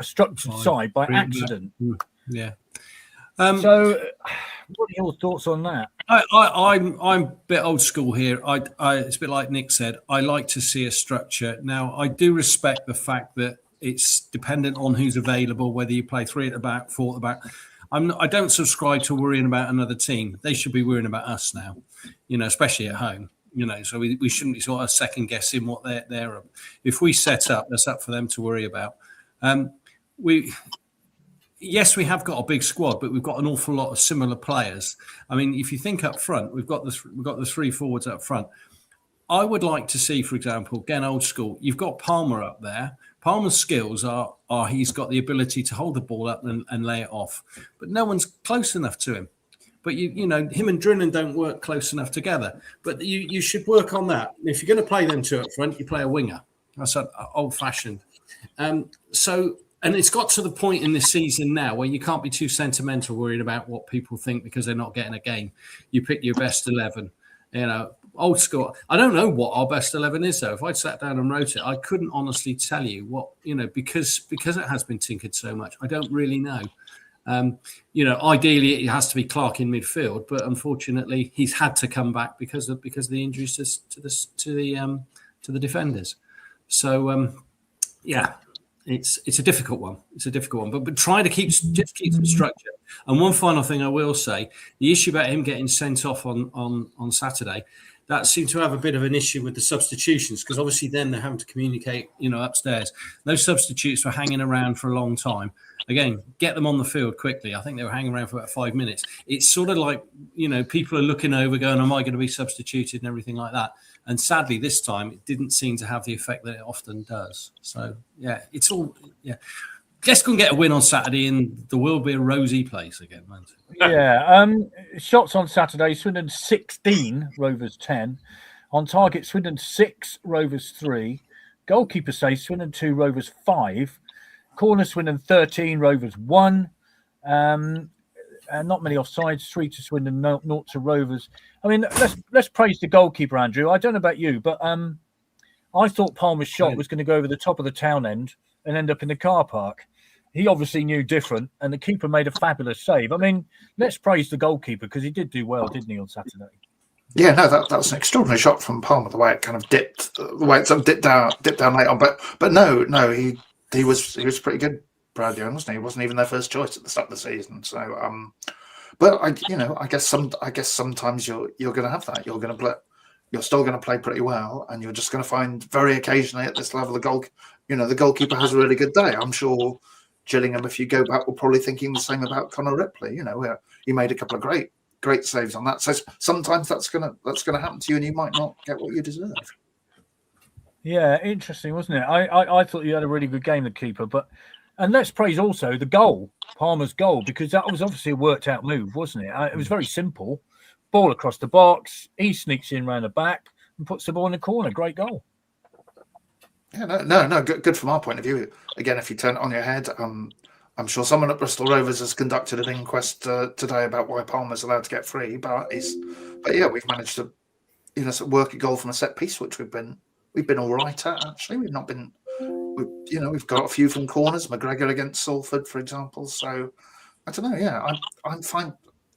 structured side by accident. Yeah. So, what are your thoughts on that? I'm a bit old school here. It's a bit like Nick said. I like to see a structure. Now, I do respect the fact that it's dependent on who's available, whether you play 3 at the back, 4 at the back. I don't subscribe to worrying about another team. They should be worrying about us now, especially at home. So we shouldn't be sort of second guessing what they're. If we set up, that's up for them to worry about. Yes, we have got a big squad, but we've got an awful lot of similar players. I mean, if you think up front, we've got the 3 forwards up front. I would like to see, for example, again, old school. You've got Palmer up there. Palmer's skills are he's got the ability to hold the ball up and lay it off, but no one's close enough to him. But him and Drilling don't work close enough together. But you should work on that. If you're going to play them 2 up front, you play a winger. That's old-fashioned. And it's got to the point in this season now where you can't be too sentimental, worried about what people think because they're not getting a game. You pick your best 11. Old school. I don't know what our best 11 is, though. If I'd sat down and wrote it, I couldn't honestly tell you what, because it has been tinkered so much. I don't really know. Ideally it has to be Clark in midfield, but unfortunately he's had to come back because of the injuries to the defenders. So it's a difficult one. But try to keep some structure. And one final thing I will say: the issue about him getting sent off on Saturday, that seemed to have a bit of an issue with the substitutions, because obviously then they're having to communicate, upstairs. Those substitutes were hanging around for a long time. Again, get them on the field quickly. I think they were hanging around for about 5 minutes. It's sort of like, people are looking over going, am I going to be substituted and everything like that? And sadly, this time, it didn't seem to have the effect that it often does. So, it's all, let's go and get a win on Saturday and the world will be a rosy place again, man. Yeah. Shots on Saturday, Swindon 16, Rovers 10. On target, Swindon 6, Rovers 3. Goalkeeper saves, Swindon 2, Rovers 5. Corner, Swindon 13, Rovers 1. Not many offsides, 3 to Swindon, 0 to Rovers. I mean, let's praise the goalkeeper, Andrew. I don't know about you, but I thought Palmer's shot was going to go over the top of the town end and end up in the car park. He obviously knew different, and the keeper made a fabulous save. I mean, let's praise the goalkeeper because he did do well, didn't he, on Saturday? Yeah, no, that was an extraordinary shot from Palmer. The way it kind of dipped, the way it sort of dipped down late on. But no, he was pretty good, Brad Young, wasn't he? He wasn't even their first choice at the start of the season. So, but I guess sometimes you're going to have that. You're still going to play pretty well, and you're just going to find very occasionally at this level the goalkeeper has a really good day. I'm sure Gillingham, if you go back, will probably thinking the same about Connor Ripley. Where he made a couple of great saves on that. So sometimes that's gonna happen to you, and you might not get what you deserve. Yeah, interesting, wasn't it? I thought you had a really good game, the keeper, and let's praise also the goal, Palmer's goal, because that was obviously a worked out move, wasn't it? It was very simple. Ball across the box, he sneaks in round the back and puts the ball in the corner. Great goal. Yeah, no, good from our point of view. Again, if you turn it on your head, I'm sure someone at Bristol Rovers has conducted an inquest today about why Palmer's allowed to get free, but yeah, we've managed to sort of work a goal from a set piece, which we've been all right at. Actually, we've not been, we've got a few from corners. McGregor against Salford, for example. So I don't know. Yeah, I'm fine.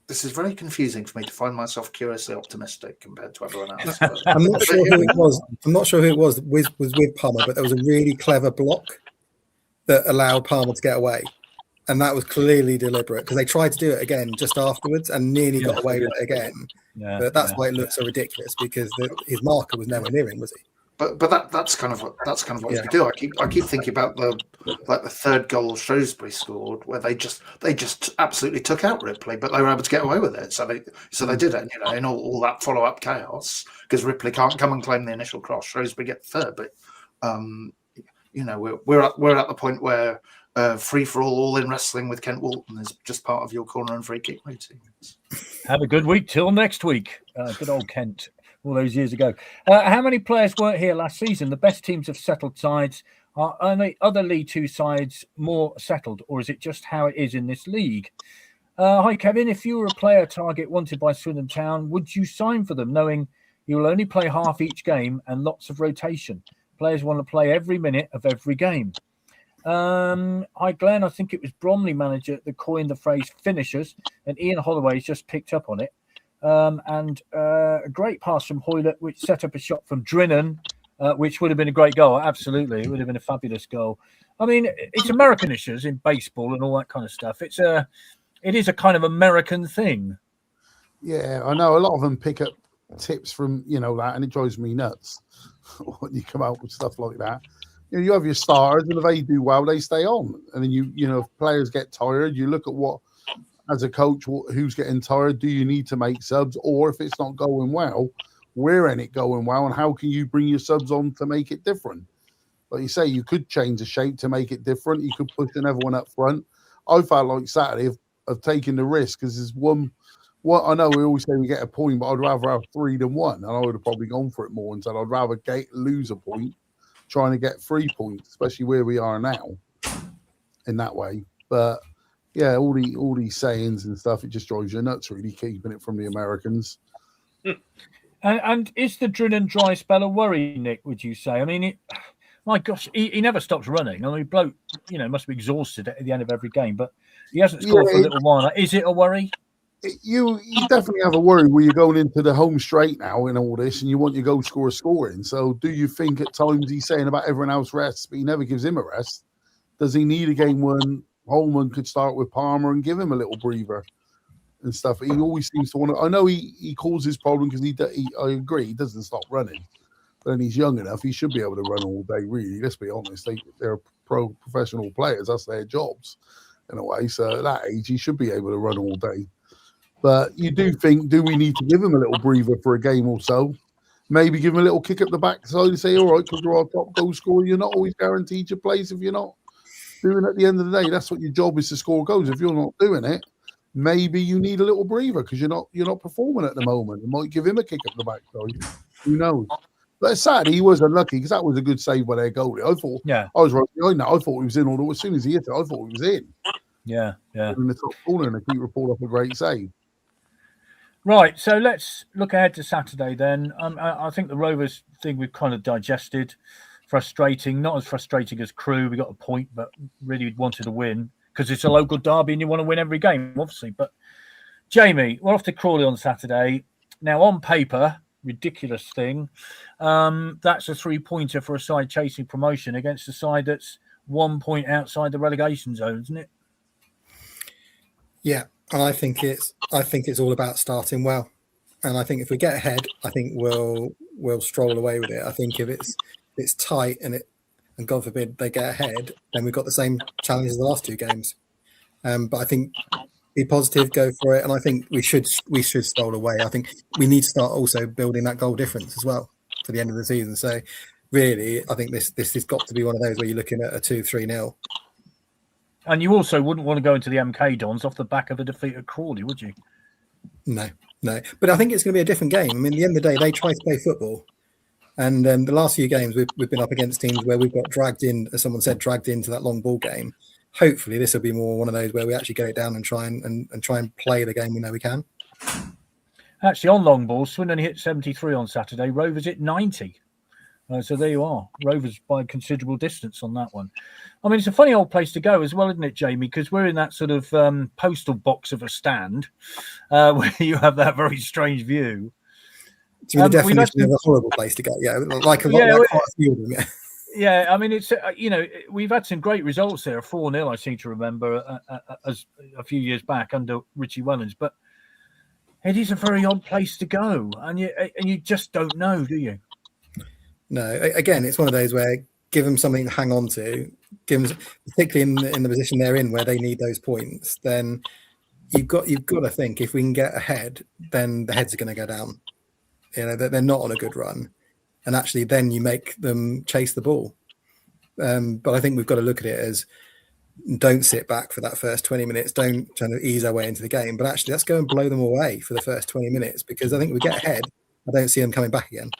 This is very confusing for me to find myself curiously optimistic compared to everyone else. I'm not sure who it was. I'm not sure who it was with Palmer, but there was a really clever block that allowed Palmer to get away. And that was clearly deliberate because they tried to do it again just afterwards and nearly got away with it again. Yeah, but that's why it looked so ridiculous because his marker was nowhere near him, was he? But that's kind of what we do. I keep thinking about the third goal Shrewsbury scored, where they just absolutely took out Ripley, but they were able to get away with it. So they did it, in all that follow up chaos, because Ripley can't come and claim the initial cross. Shrewsbury get third, but we're at the point where free for all in wrestling with Kent Walton is just part of your corner and free kick routines. Have a good week till next week. Good old Kent. All those years ago. How many players weren't here last season? The best teams have settled sides. Are only other League Two sides more settled, or is it just how it is in this league? Hi, Kevin. If you were a player target wanted by Swindon Town, would you sign for them, knowing you will only play half each game and lots of rotation? Players want to play every minute of every game. Hi, Glenn. I think it was Bromley manager that coined the phrase finishers, and Ian Holloway's just picked up on it. And a great pass from Hoylett, which set up a shot from Drinnan, which would have been a great goal. Absolutely, it would have been a fabulous goal. I mean, it's American issues in baseball and all that kind of stuff. It is a kind of American thing. Yeah, I know a lot of them pick up tips from that, and it drives me nuts when you come out with stuff like that. You have your stars, and if they do well, they stay on. And then if players get tired, you look at what. As a coach, who's getting tired? Do you need to make subs? Or if it's not going well, where ain't it going well? And how can you bring your subs on to make it different? Like you say, you could change the shape to make it different. You could push everyone up front. I felt like Saturday of taking the risk because there's one. I know we always say we get a point, but I'd rather have 3 than 1. And I would have probably gone for it more and said I'd rather lose a point trying to get 3 points, especially where we are now in that way. But yeah, all these sayings and stuff, it just drives you nuts, really, keeping it from the Americans. And is the Drinnan dry spell a worry, Nick, would you say? I mean, my gosh, he never stops running. I mean, bloke, must be exhausted at the end of every game, but he hasn't scored for a little while. Is it a worry? You definitely have a worry where you're going into the home straight now in all this and you want your goal scorer scoring. So do you think at times he's saying about everyone else rests, but he never gives him a rest? Does he need a game when Holman could start with Palmer and give him a little breather and stuff? He always seems to want to. I know he causes problem because I agree, he doesn't stop running. But then he's young enough, he should be able to run all day, really. Let's be honest. They're professional players. That's their jobs in a way. So at that age, he should be able to run all day. But you do think, do we need to give him a little breather for a game or so? Maybe give him a little kick up the backside and say, all right, because you're our top goal scorer, you're not always guaranteed your place if you're not doing it at the end of the day. That's what your job is, to score goals. If you're not doing it, maybe you need a little breather because you're not performing at the moment. It might give him a kick up the backside. Who knows? But Saturday he was unlucky because that was a good save by their goalie. I thought, I was right behind that. I thought he was in all the way. As soon as he hit it, I thought he was in. Yeah. In the top corner, and the keeper pulled off a great save. Right, so let's look ahead to Saturday then. I think the Rovers thing we've kind of digested. frustrating. Not as frustrating as Crewe. We got a point, but really wanted to win because it's a local derby and you want to win every game, obviously. But Jamie, we're off to Crawley on Saturday. Now, on paper, ridiculous thing. That's a 3-pointer for a side chasing promotion against a side that's 1 point outside the relegation zone, isn't it? Yeah, and I think it's all about starting well. And I think if we get ahead, I think we'll stroll away with it. I think if it's tight and God forbid they get ahead, then we've got the same challenge as the last 2 games. But I think be positive, go for it, and I think we should stroll away. I think we need to start also building that goal difference as well for the end of the season. So really, I think this has got to be one of those where you're looking at a 2-3-0. And you also wouldn't want to go into the MK Dons off the back of a defeat at Crawley, would you? No. But I think it's going to be a different game. I mean, at the end of the day, they try to play football. And the last few games, we've been up against teams where we've got dragged in, as someone said, dragged into that long ball game. Hopefully, this will be more one of those where we actually get it down and try and play the game we know we can. Actually, on long ball, Swindon hit 73 on Saturday. Rovers hit 90. So there you are. Rovers by a considerable distance on that one. I mean, it's a funny old place to go as well, isn't it, Jamie? Because we're in that sort of postal box of a stand where you have that very strange view. So the definition of a horrible place to go. Yeah, like quite a few of them. Yeah. Yeah, I mean, it's we've had some great results there. 4-0, I seem to remember, as a few years back under Richie Wellens. But it is a very odd place to go, and you just don't know, do you? No, again, it's one of those where give them something to hang on to, give them, particularly in the position they're in where they need those points. Then you've got to think if we can get ahead, then the heads are going to go down. You know, they're not on a good run. And actually, then you make them chase the ball. But I think we've got to look at it as don't sit back for that first 20 minutes. Don't try to ease our way into the game. But actually, let's go and blow them away for the first 20 minutes because I think if we get ahead, I don't see them coming back again.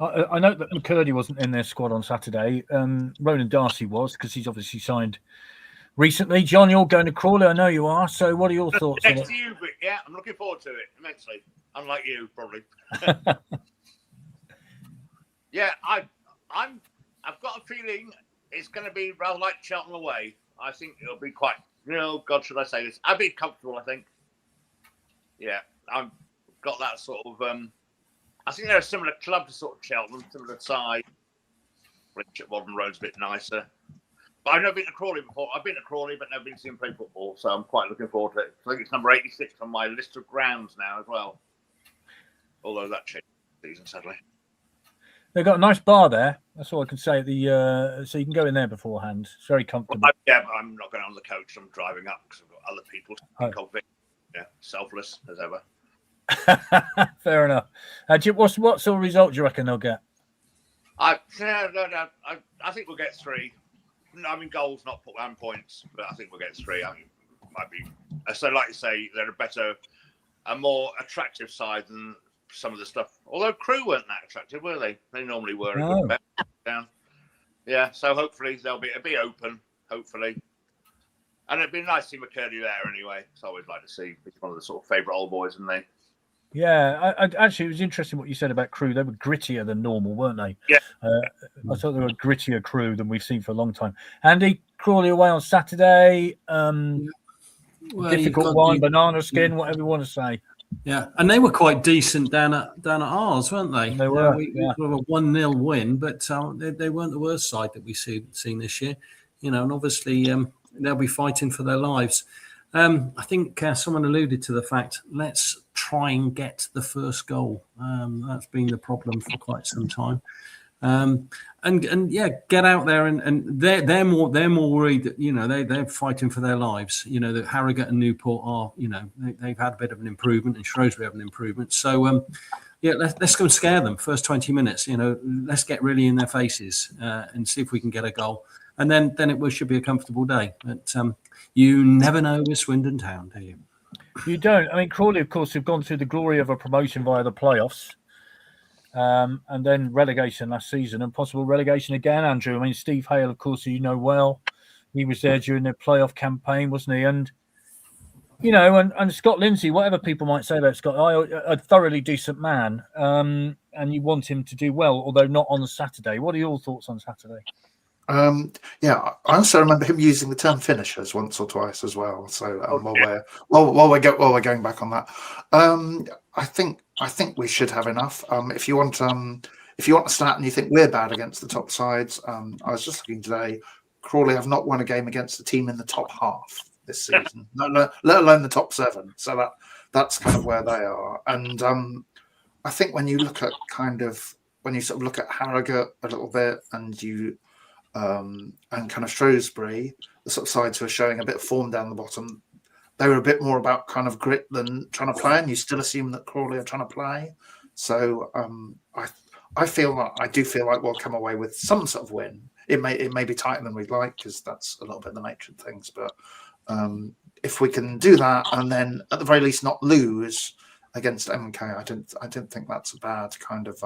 I know that McCurdy wasn't in their squad on Saturday. Ronan Darcy was because he's obviously signed recently. John, you're going to Crawley. I know you are. So what are your thoughts on it? You, yeah, I'm looking forward to it immensely. Unlike you, probably. Yeah, I've got a feeling it's going to be rather like Cheltenham away. I think it'll be quite. God, should I say this? I'll be comfortable. I think. Yeah, I've got that sort of. I think they're a similar club to sort of Cheltenham, similar size. Richard Walden Road's a bit nicer. But I've never been to Crawley before. I've been to Crawley, but never been to see him play football. So I'm quite looking forward to it. I think it's number 86 on my list of grounds now as well. Although that changed this season, sadly. They've got a nice bar there. That's all I can say. So you can go in there beforehand. It's very comfortable. Well, but I'm not going on the coach. I'm driving up because I've got other people to think of it. Yeah, selfless as ever. Fair enough. What sort of result do you reckon they'll get? I think we'll get 3. I mean, goals not put 1 points, but I think we'll get 3. I think it might be. So, like you say, they're a more attractive side than some of the stuff. Although Crewe weren't that attractive, were they? They normally were. No. A good bet down. Yeah, so hopefully it'll be open. Hopefully, and it'd be nice to see McCurdy there anyway. So I always like to see. He's one of the sort of favourite old boys, isn't they? Yeah, I actually, it was interesting what you said about Crewe. They were grittier than normal, weren't they? Yeah. I thought they were a grittier Crewe than we've seen for a long time. Andy, Crawley away on Saturday. Difficult one, banana skin, whatever you want to say. Yeah, and they were quite decent down at ours, weren't they? They were. We sort of a 1-0 win, but they weren't the worst side that we've seen this year. And obviously they'll be fighting for their lives. I think someone alluded to the fact, let's try and get the first goal. That's been the problem for quite some time. And yeah, get out there and they're more worried that they're fighting for their lives. That Harrogate and Newport are they've had a bit of an improvement and Shrewsbury have an improvement. So yeah, let's go and scare them first 20 minutes. Let's get really in their faces and see if we can get a goal. And then it should be a comfortable day. But you never know with Swindon Town, do you? You don't. I mean, Crawley, of course, have gone through the glory of a promotion via the playoffs. And then relegation last season and possible relegation again, Andrew. I mean, Steve Hale, of course, who you know well, he was there during the playoff campaign, wasn't he? And and Scott Lindsay, whatever people might say about Scott, a thoroughly decent man, and you want him to do well, although not on Saturday. What are your thoughts on Saturday? Yeah, I also remember him using the term finishers once or twice as well. So while we're going back on that, I think we should have enough. If you want a stat and you think we're bad against the top sides, I was just looking today. Crawley have not won a game against a team in the top half this season, let alone the top 7. So that's kind of where they are. And I think when you look at look at Harrogate a little bit, and you and kind of Shrewsbury, the sort of sides who are showing a bit of form down the bottom, they were a bit more about kind of grit than trying to play, and you still assume that Crawley are trying to play. So I do feel like we'll come away with some sort of win. It may be tighter than we'd like, because that's a little bit the nature of things. But if we can do that, and then at the very least not lose against MK, I don't think that's a bad kind of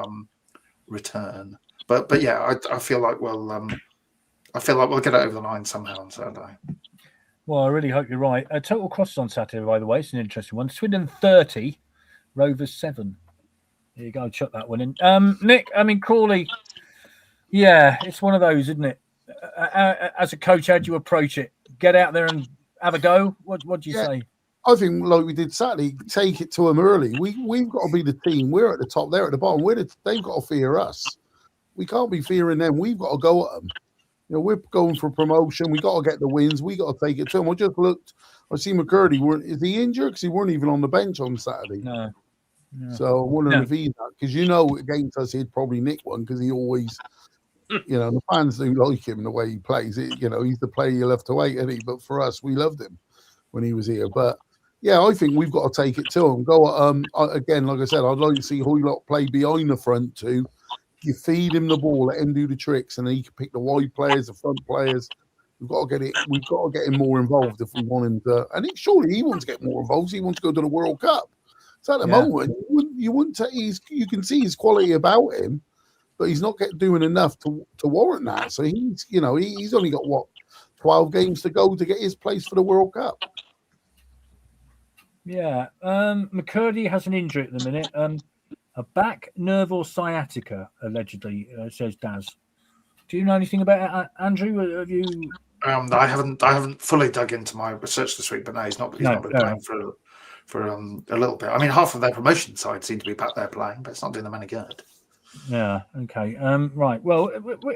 return. But yeah, I feel like we'll get it over the line somehow on Saturday. Well, I really hope you're right. Total crosses on Saturday, by the way. It's an interesting one. Swindon 30, Rovers 7. There you go. Chuck that one in. Nick, I mean, Crawley, yeah, it's one of those, isn't it? As a coach, how do you approach it? Get out there and have a go? What do you say? I think, like we did Saturday, take it to them early. We've got to be the team. We're at the top. They're at the bottom. They've got to fear us. We can't be fearing them. We've got to go at them. We're going for promotion. We got to get the wins. We got to take it to them. I just looked. I see McCurdy. Is he injured? Because he weren't even on the bench on Saturday. No. So I'm wondering if he's not. Because against us, he'd probably nick one, because he always, the fans do like him the way he plays. He's the player you love to hate, isn't he? But for us, we loved him when he was here. But yeah, I think we've got to take it to him. Go again, like I said, I'd like to see Hoylott play behind the front too. You feed him the ball, let him do the tricks, and then he can pick the wide players, the front players. We've got to get him more involved if we want him to. And surely he wants to get more involved. He wants to go to the World Cup. So at the moment, you wouldn't say you can see his quality about him, but he's not doing enough to warrant that. So he's only got 12 games to go to get his place for the World Cup. Yeah, McCurdy has an injury at the minute. A back nerve or sciatica, allegedly, says Daz. Do you know anything about it, Andrew? Have you? I haven't fully dug into my research this week, but no, he's not been playing for a little bit. I mean, half of their promotion side seem to be back there playing, but it's not doing them any good. Yeah. Okay. Right. Well,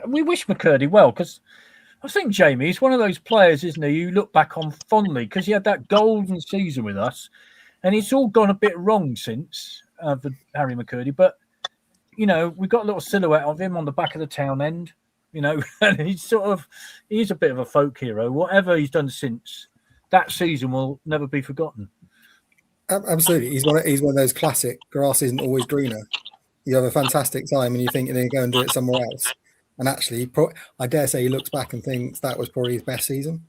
we wish McCurdy well, because I think Jamie, he's one of those players, isn't he? You look back on fondly, because he had that golden season with us, and it's all gone a bit wrong since. For Harry McCurdy, but we've got a little silhouette of him on the back of the town end, and he's a bit of a folk hero. Whatever he's done since that season will never be forgotten. Absolutely, he's one of those classic grass isn't always greener. You have a fantastic time and you think you're going to go and do it somewhere else, and actually, I dare say he looks back and thinks that was probably his best season.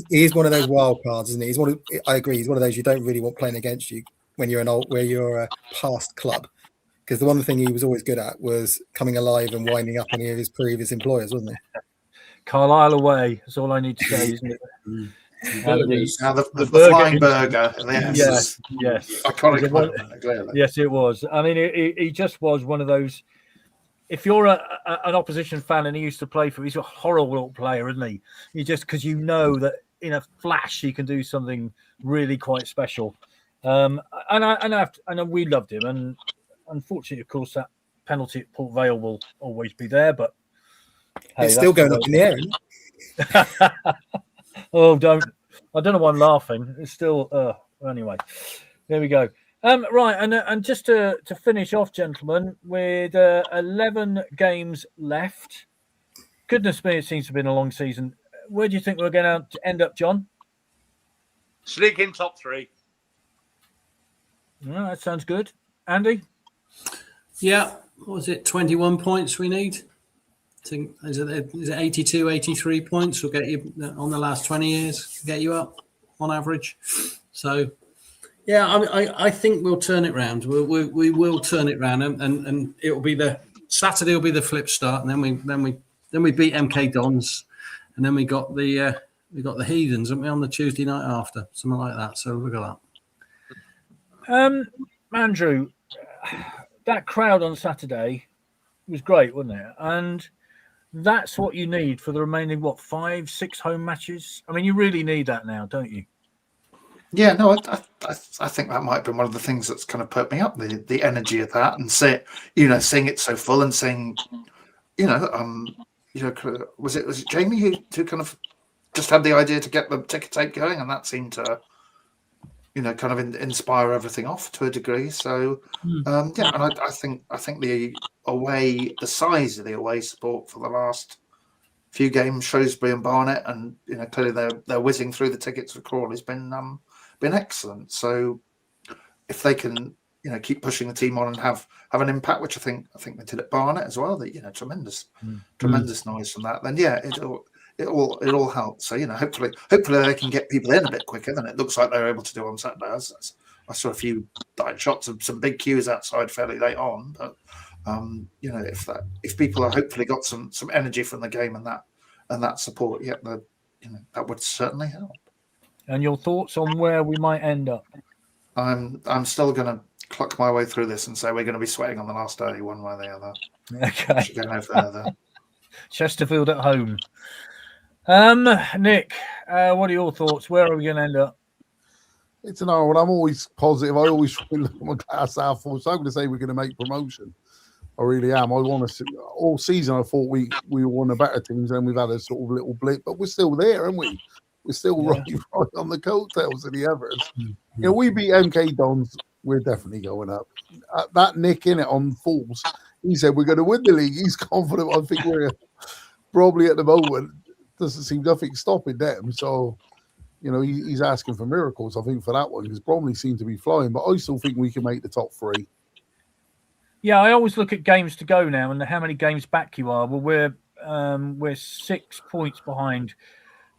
He's one of those wild cards, isn't he? I agree. He's one of those you don't really want playing against you when you're a past club, because the one thing he was always good at was coming alive and winding up any of his previous employers, wasn't he? Carlisle away. That's all I need to say, isn't it? The flying burger. Yes. Iconic moment, clearly. Yes, it was. I mean, he just was one of those. If you're an opposition fan and he used to play for, he's a horrible little player, isn't he? Because that in a flash he can do something really quite special. And we loved him. And unfortunately, of course, that penalty at Port Vale will always be there. But hey, it's still going up in the air, isn't it? Oh, I don't know why I'm laughing. It's still anyway. There we go. Right, and just to finish off, gentlemen, with 11 games left. Goodness me, it seems to have been a long season. Where do you think we're going to end up, John? Sneak in top 3. Well, that sounds good. Andy? Yeah, what was it, 21 points we need? I think, is it 82, 83 points will get you on the last 20 years, get you up on average. So, yeah, I think we'll turn it round. We will turn it round, and it will be Saturday will be the flip start, and then we beat MK Dons, and then we got the We got the Heathens, haven't we, on the Tuesday night after, something like that. So look at that. Andrew, that crowd on Saturday was great, wasn't it? And that's what you need for the remaining 5, 6 home matches. I mean, you really need that now, don't you? Yeah, no, I think that might have been one of the things that's kind of perked me up, the energy of that, and seeing it so full, and seeing, was it Jamie who kind of just had the idea to get the ticker tape going, and that seemed to, kind of inspire everything off to a degree. So, and I think the size of the away support for the last few games, Shrewsbury and Barnet, and clearly they're whizzing through the tickets for Crawley has been excellent. So if they can keep pushing the team on and have an impact, which I think they did at Barnet as well, that tremendous noise from that, then it all helps. So hopefully they can get people in a bit quicker than it looks like they're able to do on Saturday. I saw a few dive shots of some big queues outside fairly late on, but if people are hopefully got some energy from the game and that support, that would certainly help. And your thoughts on where we might end up? I'm still going to cluck my way through this and say we're going to be sweating on the last day, one way or the other. Okay. Should go no further. Chesterfield at home. Nick, what are your thoughts? Where are we going to end up? It's an hour, and I'm always positive. I always try and look at my glass half full. So I'm going to say we're going to make promotion. I really am. I want to. All season, I thought we were one of the better teams, and we've had a sort of little blip, but we're still there, aren't we? We're still right on the coattails of the others. We beat MK Dons. We're definitely going up. That Nick in it on Falls, he said we're going to win the league. He's confident. I think we're probably at the moment doesn't seem nothing stopping them. So, he's asking for miracles. I think for that one because Bromley seem to be flying, but I still think we can make the top 3. Yeah, I always look at games to go now and how many games back you are. Well, we're 6 points behind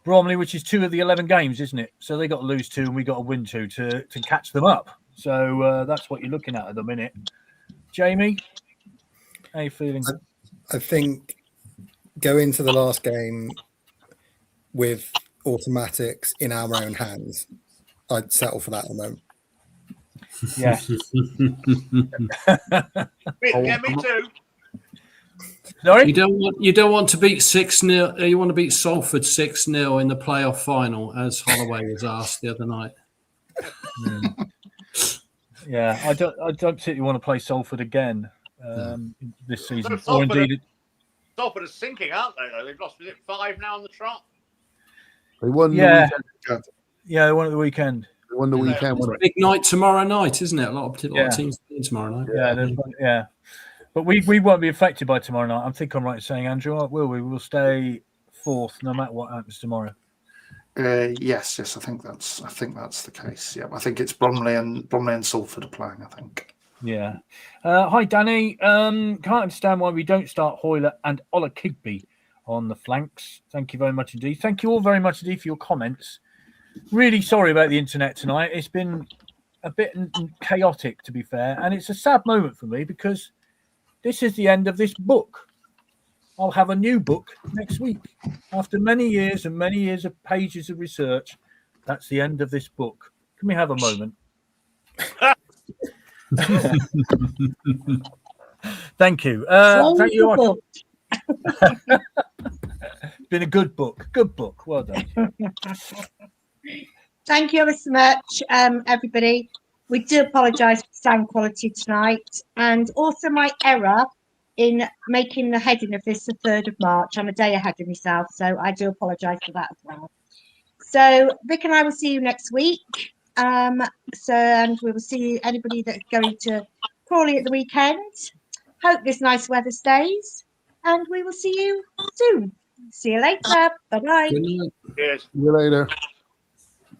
Bromley, which is 2 of the 11 games, isn't it? So they got to lose 2 and we got to win 2 to catch them up. So that's what you're looking at the minute. Jamie, how are you feeling? I think go into the last game with automatics in our own hands. I'd settle for that at the moment. Yeah. Yeah, me too. Sorry? You don't want to beat 6-0. You want to beat Salford 6-0 in the playoff final, as Holloway was asked the other night. Yeah, I don't particularly want to play Salford again this season. So Or indeed, Salford are sinking, aren't they? Though they've lost 5 now on the trot. They won. Yeah. The weekend. Yeah, they won at the weekend. They won the weekend. It's a big night tomorrow night, isn't it? A lot of teams playing tomorrow night. Yeah. But we won't be affected by tomorrow night. I think I'm right in saying, Andrew, will we? We'll stay 4th no matter what happens tomorrow. Yes. I think that's the case. Yeah, I think it's Bromley and Salford are playing. I think. Yeah. Hi, Danny. Can't understand why we don't start Hoyler and Ola Kigby on the flanks. Thank you very much indeed. Thank you all very much indeed for your comments. Really sorry about the internet tonight. It's been a bit chaotic, to be fair, and it's a sad moment for me because this is the end of this book. I'll have a new book next week. After many years and many years of pages of research, that's the end of this book. Can we have a moment? Thank you. Thank you. It's been a good book. Good book. Well done. Thank you ever so much, everybody. We do apologise for sound quality tonight, and also my error in making the heading of this the 3rd of March. I'm a day ahead of myself, so I do apologise for that as well. So Vic and I will see you next week. And we will see anybody that's going to Crawley at the weekend. Hope this nice weather stays, and we will see you soon. See you later. Bye-bye. Good night. Cheers. See you later.